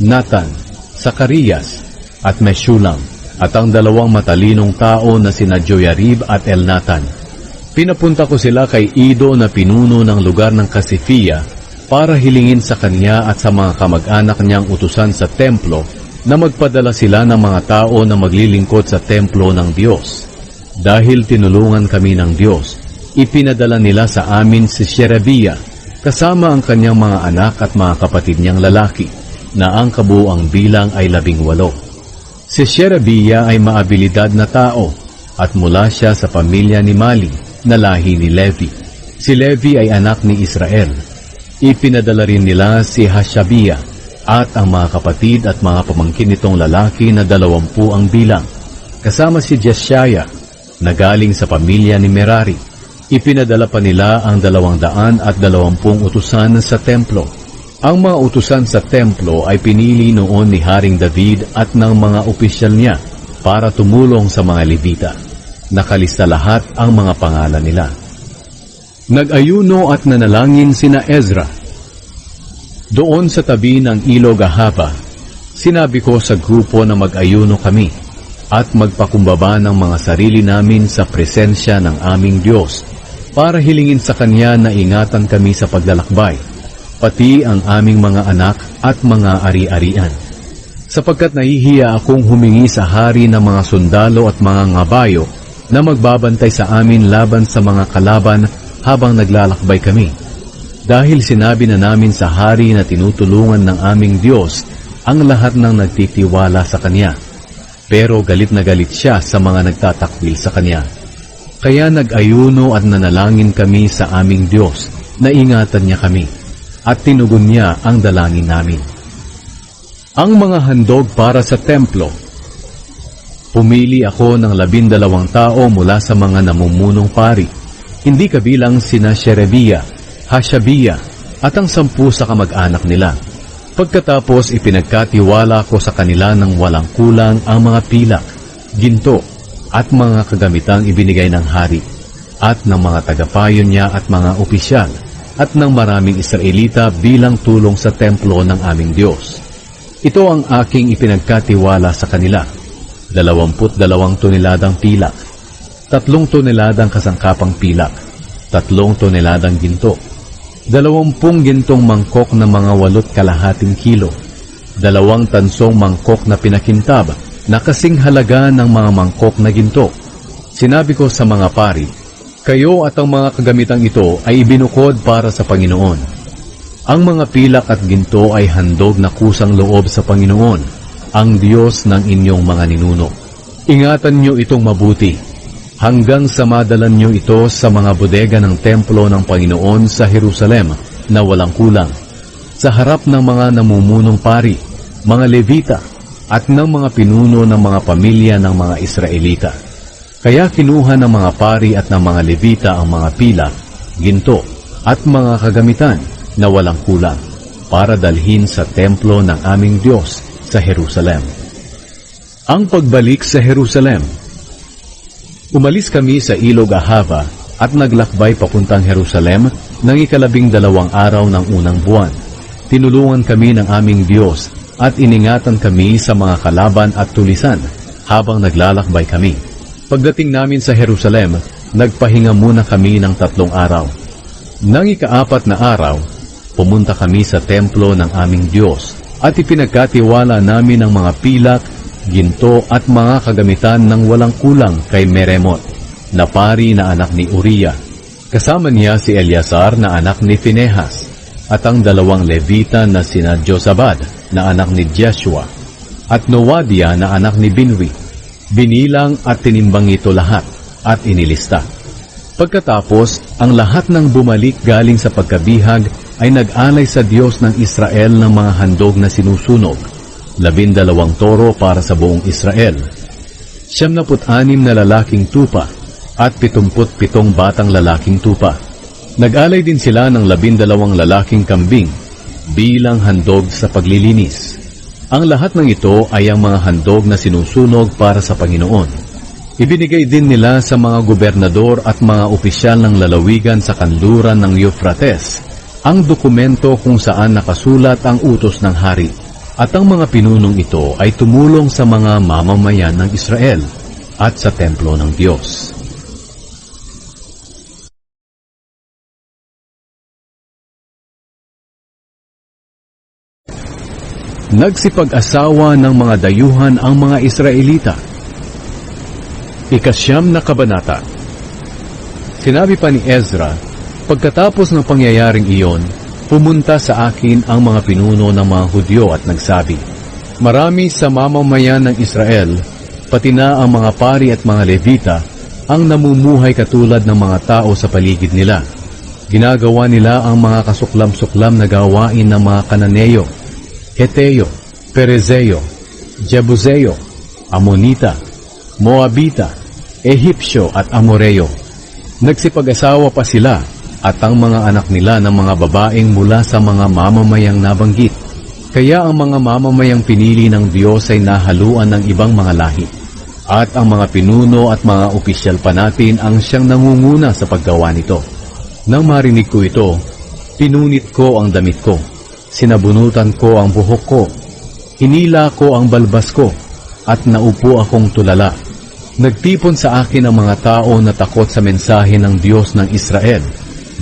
Natan, Zacarias, at Meshulam, at ang 2 matalinong tao na sina Joyarib at Elnatan. Pinapunta ko sila kay Ido na pinuno ng lugar ng Kasifia para hilingin sa kanya at sa mga kamag-anak niyang utusan sa templo na magpadala sila ng mga tao na maglilingkod sa templo ng Diyos. Dahil tinulungan kami ng Diyos, ipinadala nila sa amin si Sherebiah kasama ang kanyang mga anak at mga kapatid niyang lalaki, na ang kabuuang bilang ay 18. Si Sherebiah ay maabilidad na tao at mula siya sa pamilya ni Mali na lahi ni Levi. Si Levi ay anak ni Israel. Ipinadala rin nila si Hashabiah at ang mga kapatid at mga pamangkin nitong lalaki na 20 ang bilang. Kasama si Jeshaiah na galing sa pamilya ni Merari. Ipinadala pa nila ang 220 utusan sa templo. Ang mga utusan sa templo ay pinili noon ni Haring David at ng mga opisyal niya para tumulong sa mga Levita. Nakalista lahat ang mga pangalan nila. Nag-ayuno at nanalangin sina Ezra. Doon sa tabi ng ilog Ahava, sinabi ko sa grupo na mag-ayuno kami at magpakumbaba ng mga sarili namin sa presensya ng aming Diyos para hilingin sa Kanya na ingatan kami sa paglalakbay, pati ang aming mga anak at mga ari-arian. Sapagkat nahihiya akong humingi sa hari ng mga sundalo at mga ngabayo na magbabantay sa amin laban sa mga kalaban habang naglalakbay kami. Dahil sinabi na namin sa hari na tinutulungan ng aming Diyos ang lahat ng nagtitiwala sa Kanya. Pero galit na galit siya sa mga nagtatakwil sa Kanya. Kaya nag-ayuno at nanalangin kami sa aming Diyos na ingatan niya kami at tinugon niya ang dalangin namin. Ang mga handog para sa templo. Pumili ako ng 12 tao mula sa mga namumunong pari, hindi kabilang sina Sherebiah, Hashabiah at ang 10 sa kamag-anak nila. Pagkatapos ipinagkatiwala ko sa kanila ng walang kulang ang mga pilak, ginto at mga kagamitang ibinigay ng hari at ng mga tagapayo niya at mga opisyal at ng maraming Israelita bilang tulong sa templo ng aming Diyos. Ito ang aking ipinagkatiwala sa kanila: 22 toneladang pilak, 3 toneladang kasangkapang pilak, 3 toneladang ginto, 20 gintong mangkok na mga 8.5 kilo, 2 tansong mangkok na pinakintab na kasing halaga ng mga mangkok na ginto. Sinabi ko sa mga pari, kayo at ang mga kagamitang ito ay ibinukod para sa Panginoon. Ang mga pilak at ginto ay handog na kusang loob sa Panginoon, ang Diyos ng inyong mga ninuno. Ingatan niyo itong mabuti, hanggang sa madalan niyo ito sa mga bodega ng templo ng Panginoon sa Jerusalem na walang kulang, sa harap ng mga namumunong pari, mga Levita, at ng mga pinuno ng mga pamilya ng mga Israelita. Kaya kinuha ng mga pari at ng mga Levita ang mga pila, ginto, at mga kagamitan na walang kulang para dalhin sa templo ng aming Diyos sa Jerusalem. Ang pagbalik sa Jerusalem. Umalis kami sa ilog Ahava at naglakbay papuntang Jerusalem ng 12 araw ng unang buwan. Tinulungan kami ng aming Diyos at iningatan kami sa mga kalaban at tulisan habang naglalakbay kami. Pagdating namin sa Jerusalem, nagpahinga muna kami ng 3 araw. Nang ika-4 na araw, pumunta kami sa templo ng aming Diyos at ipinagkatiwala namin ang mga pilak, ginto at mga kagamitan ng walang kulang kay Meremot, na pari na anak ni Uriah. Kasama niya si Eleazar na anak ni Phinehas at ang 2 Levita na sina Josabad na anak ni Jeshua at Noadia na anak ni Binwi. Binilang at tinimbang ito lahat at inilista. Pagkatapos, ang lahat ng bumalik galing sa pagkabihag ay nag-alay sa Diyos ng Israel ng mga handog na sinusunog, 12 toro para sa buong Israel, 76 na lalaking tupa at 77 batang lalaking tupa. Nag-alay din sila ng 12 lalaking kambing bilang handog sa paglilinis. Ang lahat ng ito ay ang mga handog na sinusunog para sa Panginoon. Ibinigay din nila sa mga gobernador at mga opisyal ng lalawigan sa kanluran ng Euphrates ang dokumento kung saan nakasulat ang utos ng hari. At ang mga pinunong ito ay tumulong sa mga mamamayan ng Israel at sa templo ng Diyos. Nagsipag-asawa ng mga dayuhan ang mga Israelita. 9 na kabanata. Sinabi pa ni Ezra, pagkatapos ng pangyayaring iyon, pumunta sa akin ang mga pinuno ng mga Hudyo at nagsabi, Marami sa mamamayan ng Israel, pati na ang mga pari at mga Levita, ang namumuhay katulad ng mga tao sa paligid nila. Ginagawa nila ang mga kasuklam-suklam na gawain ng mga Kananeo, Heteo, Perezeo, Jebuseo, Amonita, Moabita, Ehipsyo at Amoreo. Nagsipag-asawa pa sila at ang mga anak nila ng mga babaeng mula sa mga mamamayang nabanggit. Kaya ang mga mamamayang pinili ng Diyos ay nahaluan ng ibang mga lahi. At ang mga pinuno at mga opisyal pa natin ang siyang nangunguna sa paggawa nito. Nang marinig ko ito, pinunit ko ang damit ko, sinabunutan ko ang buhok ko, hinila ko ang balbas ko, at naupo akong tulala. Nagtipon sa akin ang mga tao na takot sa mensahe ng Diyos ng Israel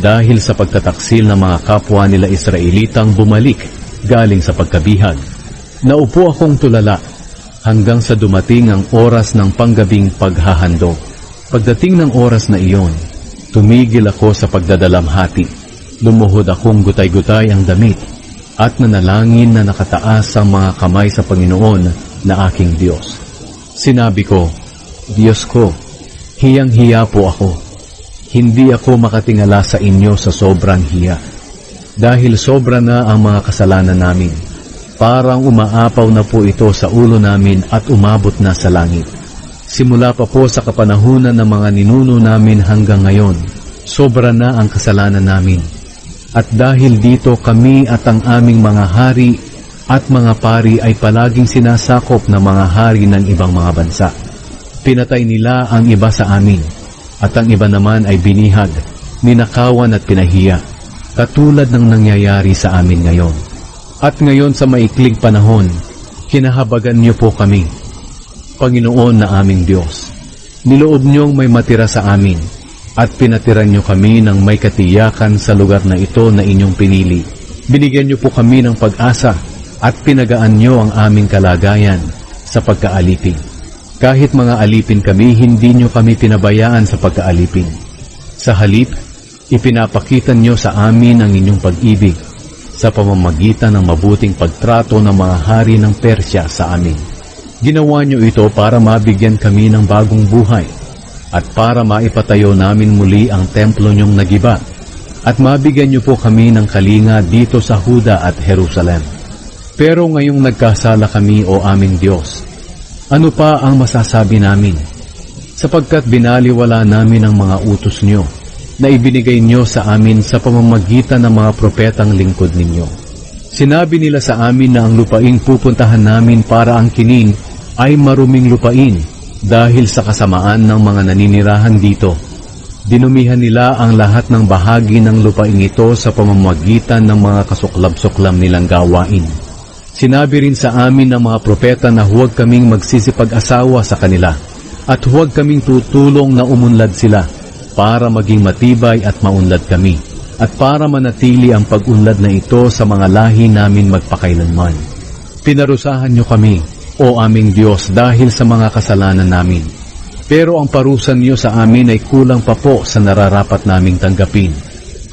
dahil sa pagtataksil ng mga kapwa nila Israelitang bumalik galing sa pagkabihag. Naupo akong tulala hanggang sa dumating ang oras ng panggabing paghahandog. Pagdating ng oras na iyon, tumigil ako sa pagdadalamhati. Lumuhod akong gutay-gutay ang damit at nanalangin na nakataas ang mga kamay sa Panginoon na aking Diyos. Sinabi ko, Diyos ko, hiyang-hiya po ako. Hindi ako makatingala sa inyo sa sobrang hiya. Dahil sobra na ang mga kasalanan namin. Parang umaapaw na po ito sa ulo namin at umabot na sa langit. Simula pa po sa kapanahunan ng mga ninuno namin hanggang ngayon, sobra na ang kasalanan namin. At dahil dito kami at ang aming mga hari at mga pari ay palaging sinasakop ng mga hari ng ibang mga bansa. Pinatay nila ang iba sa amin, at ang iba naman ay binihag, ninakawan at pinahiya, katulad ng nangyayari sa amin ngayon. At ngayon sa maikling panahon, kinahabagan niyo po kami, Panginoon na aming Diyos. Niloob niyong may matira sa amin, at pinatiran niyo kami ng may katiyakan sa lugar na ito na inyong pinili. Binigyan niyo po kami ng pag-asa, at pinagaan niyo ang aming kalagayan sa pagkaalipin. Kahit mga alipin kami, hindi niyo kami pinabayaan sa pagkaalipin. Sa halip, ipinapakita niyo sa amin ang inyong pag-ibig sa pamamagitan ng mabuting pagtrato ng mga hari ng Persya sa amin. Ginawa niyo ito para mabigyan kami ng bagong buhay at para maipatayo namin muli ang templo niyong nagiba at mabigyan niyo po kami ng kalinga dito sa Huda at Jerusalem. Pero ngayong nagkasala kami o aming Diyos, ano pa ang masasabi namin? Sapagkat binaliwala namin ang mga utos niyo na ibinigay niyo sa amin sa pamamagitan ng mga propetang lingkod ninyo. Sinabi nila sa amin na ang lupaing pupuntahan namin para angkinin ay maruming lupain dahil sa kasamaan ng mga naninirahan dito. Dinumihan nila ang lahat ng bahagi ng lupaing ito sa pamamagitan ng mga kasuklab-suklam nilang gawain. Sinabi rin sa amin ng mga propeta na huwag kaming magsisipag-asawa sa kanila at huwag kaming tutulong na umunlad sila para maging matibay at maunlad kami at para manatili ang pag-unlad na ito sa mga lahi namin magpakailanman. Pinarusahan niyo kami, o aming Diyos, dahil sa mga kasalanan namin. Pero ang parusa niyo sa amin ay kulang pa po sa nararapat naming tanggapin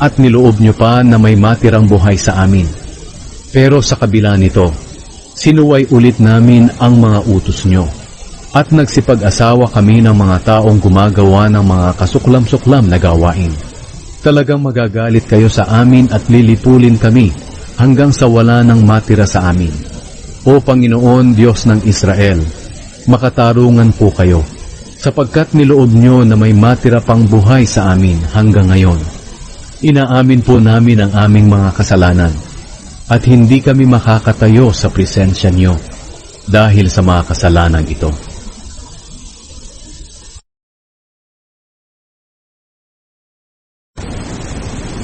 at niloob niyo pa na may matirang buhay sa amin. Pero sa kabila nito, sinuway ulit namin ang mga utos nyo, at nagsipag-asawa kami ng mga taong gumagawa ng mga kasuklam-suklam na gawain. Talagang magagalit kayo sa amin at lilipulin kami hanggang sa wala nang matira sa amin. O Panginoon Diyos ng Israel, makatarungan po kayo, sapagkat niloob nyo na may matira pang buhay sa amin hanggang ngayon. Inaamin po namin ang aming mga kasalanan, at hindi kami makakatayo sa presensya niyo dahil sa mga kasalanan ito.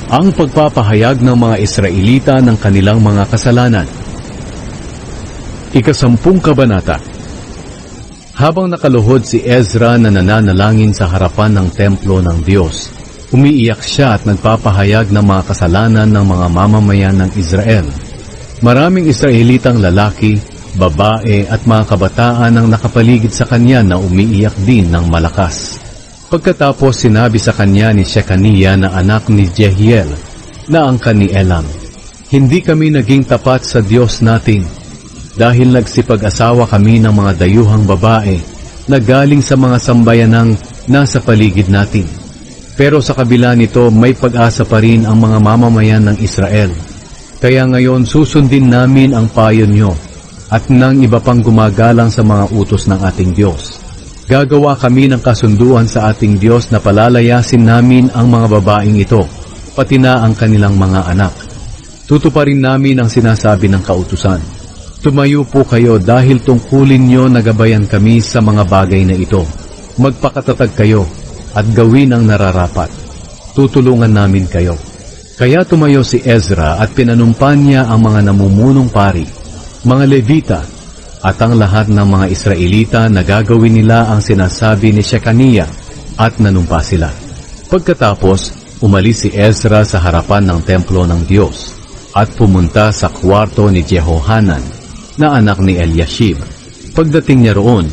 Ang pagpapahayag ng mga Israelita ng kanilang mga kasalanan. Ika-10 kabanata. Habang nakaluhod si Ezra na nananalangin sa harapan ng templo ng Diyos, umiiyak siya at nagpapahayag ng mga kasalanan ng mga mamamayan ng Israel. Maraming Israelitang lalaki, babae at mga kabataan ang nakapaligid sa kanya na umiiyak din ng malakas. Pagkatapos sinabi sa kanya ni Shekaniah na anak ni Jehiel na angkan ni Elam, "Hindi kami naging tapat sa Diyos natin. dahil nagsipag-asawa kami ng mga dayuhang babae na galing sa mga sambayanang nasa paligid natin. Pero sa kabila nito, may pag-asa pa rin ang mga mamamayan ng Israel. Kaya ngayon susundin namin ang payo nyo at ng iba pang gumagalang sa mga utos ng ating Diyos. Gagawa kami ng kasunduan sa ating Diyos na palalayasin namin ang mga babaeng ito, pati na ang kanilang mga anak. Tutuparin namin ang sinasabi ng kautusan. Tumayo po kayo dahil tungkulin nyo na gabayan kami sa mga bagay na ito. Magpakatatag kayo at gawin ang nararapat. Tutulungan namin kayo. Kaya tumayo si Ezra at pinanumpan niya ang mga namumunong pari, mga Levita, at ang lahat ng mga Israelita na gagawin nila ang sinasabi ni Shekaniah at nanumpa sila. Pagkatapos, umalis si Ezra sa harapan ng templo ng Diyos at pumunta sa kwarto ni Jehohanan na anak ni Eliashib. Pagdating niya roon,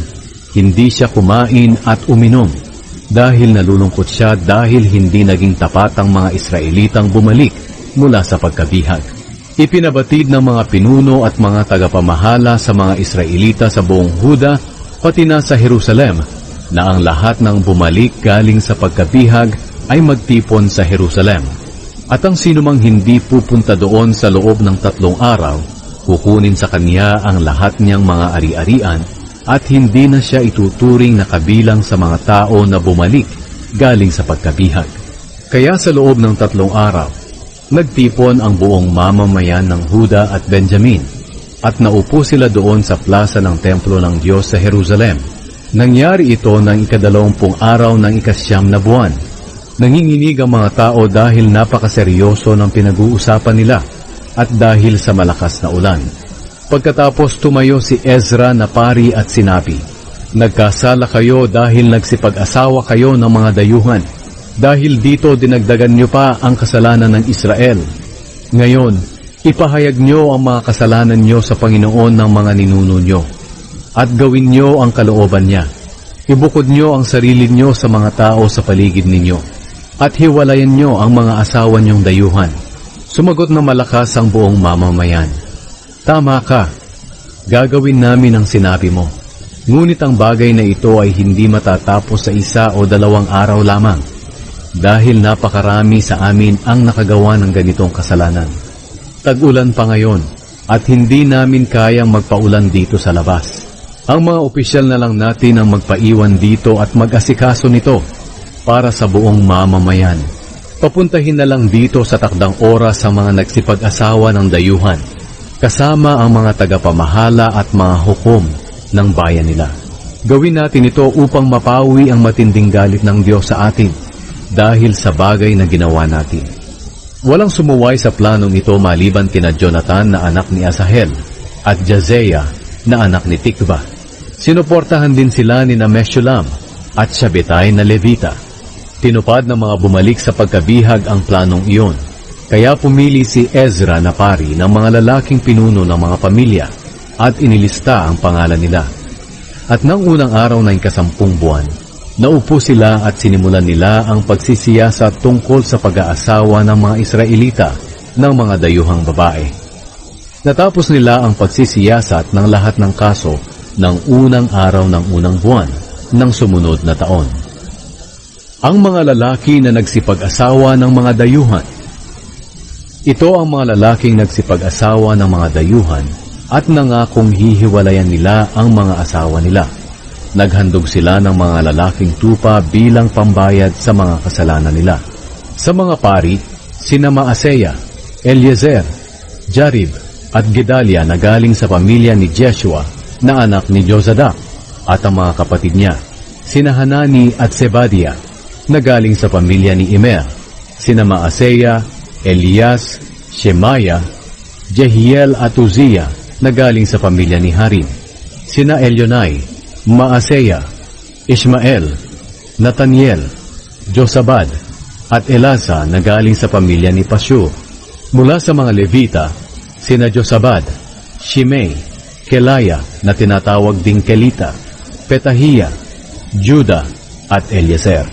hindi siya kumain at uminom dahil nalulungkot siya dahil hindi naging tapat ang mga Israelitang bumalik mula sa pagkabihag. Ipinabatid ng mga pinuno at mga tagapamahala sa mga Israelita sa buong Huda pati na sa Jerusalem na ang lahat ng bumalik galing sa pagkabihag ay magtipon sa Jerusalem. At ang sinumang hindi pupunta doon sa loob ng 3 araw, kukunin sa kanya ang lahat niyang mga ari-arian at hindi na siya ituturing na kabilang sa mga tao na bumalik galing sa pagkabihag. Kaya sa loob ng 3 araw, nagtipon ang buong mamamayan ng Huda at Benjamin at naupo sila doon sa plaza ng templo ng Diyos sa Jerusalem. Nangyari ito ng 20 araw ng 9 na buwan. Nanginginig ang mga tao dahil napakaseryoso ng pinag-uusapan nila at dahil sa malakas na ulan. Pagkatapos tumayo si Ezra na pari at sinabi, "Nagkasala kayo dahil nagsipag-asawa kayo ng mga dayuhan. Dahil dito dinagdagan nyo pa ang kasalanan ng Israel. Ngayon, ipahayag nyo ang mga kasalanan nyo sa Panginoon ng mga ninuno nyo at gawin nyo ang kalooban niya. Ibukod nyo ang sarili nyo sa mga tao sa paligid ninyo at hiwalayan nyo ang mga asawa nyong dayuhan." Sumagot na malakas ang buong mamamayan, "Tama ka, gagawin namin ang sinabi mo. Ngunit ang bagay na ito ay hindi matatapos sa 1 o 2 araw lamang, dahil napakarami sa amin ang nakagawa ng ganitong kasalanan. Tag-ulan pa ngayon at hindi namin kayang magpaulan dito sa labas. Ang mga opisyal na lang natin ang magpaiwan dito at mag-asikaso nito para sa buong mamamayan. Papuntahin na lang dito sa takdang oras ang mga nagsipag-asawa ng dayuhan, kasama ang mga tagapamahala at mga hukom ng bayan nila. Gawin natin ito upang mapawi ang matinding galit ng Diyos sa atin dahil sa bagay na ginawa natin." Walang sumuway sa planong ito maliban kina Jonathan na anak ni Asahel at Jazeia na anak ni Tikva. Sinuportahan din sila ni Meshullam at Shabbetai na Levita. Tinupad ng mga bumalik sa pagkabihag ang planong iyon. Kaya pumili si Ezra na pari ng mga lalaking pinuno ng mga pamilya at inilista ang pangalan nila. At nang unang araw ng 10 buwan, naupo sila at sinimulan nila ang pagsisiyasat tungkol sa pag-aasawa ng mga Israelita ng mga dayuhang babae. Natapos nila ang pagsisiyasat ng lahat ng kaso ng unang araw ng unang buwan ng sumunod na taon. Ang mga lalaki na nagsipag-asawa ng mga dayuhan. Ito ang mga lalaking nagsipag-asawa ng mga dayuhan at nangakong hihiwalayan nila ang mga asawa nila. Naghandog sila ng mga lalaking tupa bilang pambayad sa mga kasalanan nila. Sa mga pari, sina Maaseya, Eliezer, Jarib at Gedalia na galing sa pamilya ni Jeshua na anak ni Jozadak at ang mga kapatid niya, sina Hanani at Sebadia na galing sa pamilya ni Immer, sina Maaseya, Elias, Shemaya, Jehiel at Uzziah na galing sa pamilya ni Harim, sina Elionai, Maaseya, Ishmael, Nathaniel, Josabad at Elasa na galing sa pamilya ni Pashur. Mula sa mga Levita, sina Josabad, Shimei, Kelaya na tinatawag ding Kelita, Petahia, Juda at Eliezer.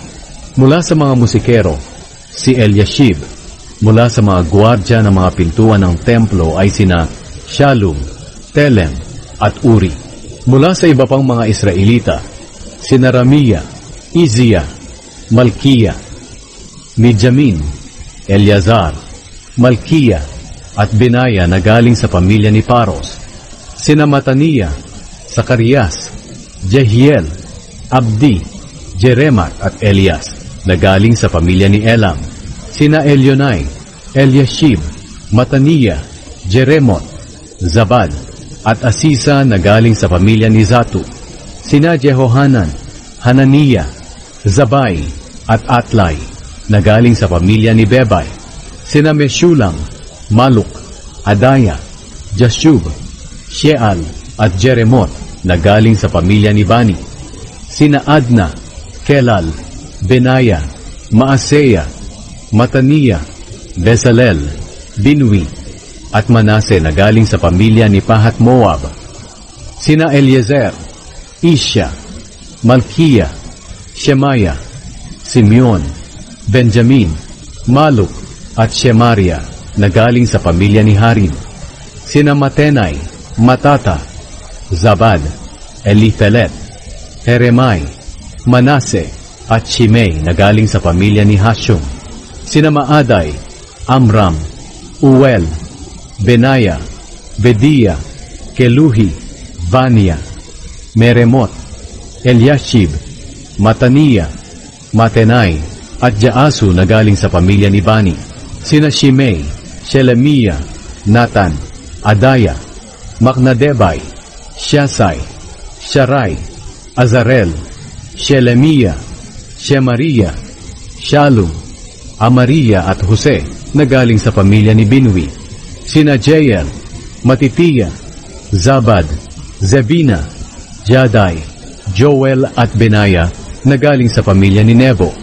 Mula sa mga musikero, si Eliashib. Mula sa mga gwardya ng mga pintuan ng templo ay sina Shallum, Telem, at Uri. Mula sa iba pang mga Israelita, sina Ramia, Izia, Malkiya, Midjamin, Eleazar, Malkiya, at Benaya na galing sa pamilya ni Paros, sina Mataniya, Sakarias, Jehiel, Abdi, Jeremat at Elias na galing sa pamilya ni Elam, sina Elionai, Eliashib, Mataniya, Jeremot, Zabad, at Asisa na galing sa pamilya ni Zatu, sina Jehohanan, Hananiya, Zabay, at Atlay na galing sa pamilya ni Bebay, sina Meshulam, Maluk, Adaya, Jashub, Sheal, at Jeremot na galing sa pamilya ni Bani, sina Adna, Kelal, Benaya, Maaseya, Mataniya, Bezalel, Binwi, at Manase na galing sa pamilya ni Pahat Moab, sina Eliezer, Isya, Malkiya, Shemaya, Simeon, Benjamin, Maluk, at Shemaria na galing sa pamilya ni Harim, sina Matenai, Matata, Zabad, Elifelet, Heremai, Manase, at Shimei na galing sa pamilya ni Hashum, sina Maaday, Amram, Uel, Benaya, Bediya, Keluhi, Vania, Meremot, Eliashib, Mataniya, Matenai, at Jaasu na galing sa pamilya ni Bani, sina Shimei, Shelemiya, Natan, Adaya, Maknadebay, Shasai, Sharai, Azarel, Shelemiya, Shemariya, Shalum, Amariya at Jose na galing sa pamilya ni Binwi, sina Jeiel, Matitiya, Zabad, Zebina, Jadai, Joel at Benaya na galing sa pamilya ni Nebo.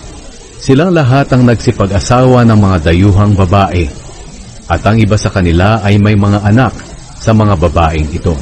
Silang lahat ang nagsipag-asawa ng mga dayuhang babae, at ang iba sa kanila ay may mga anak sa mga babaeng ito.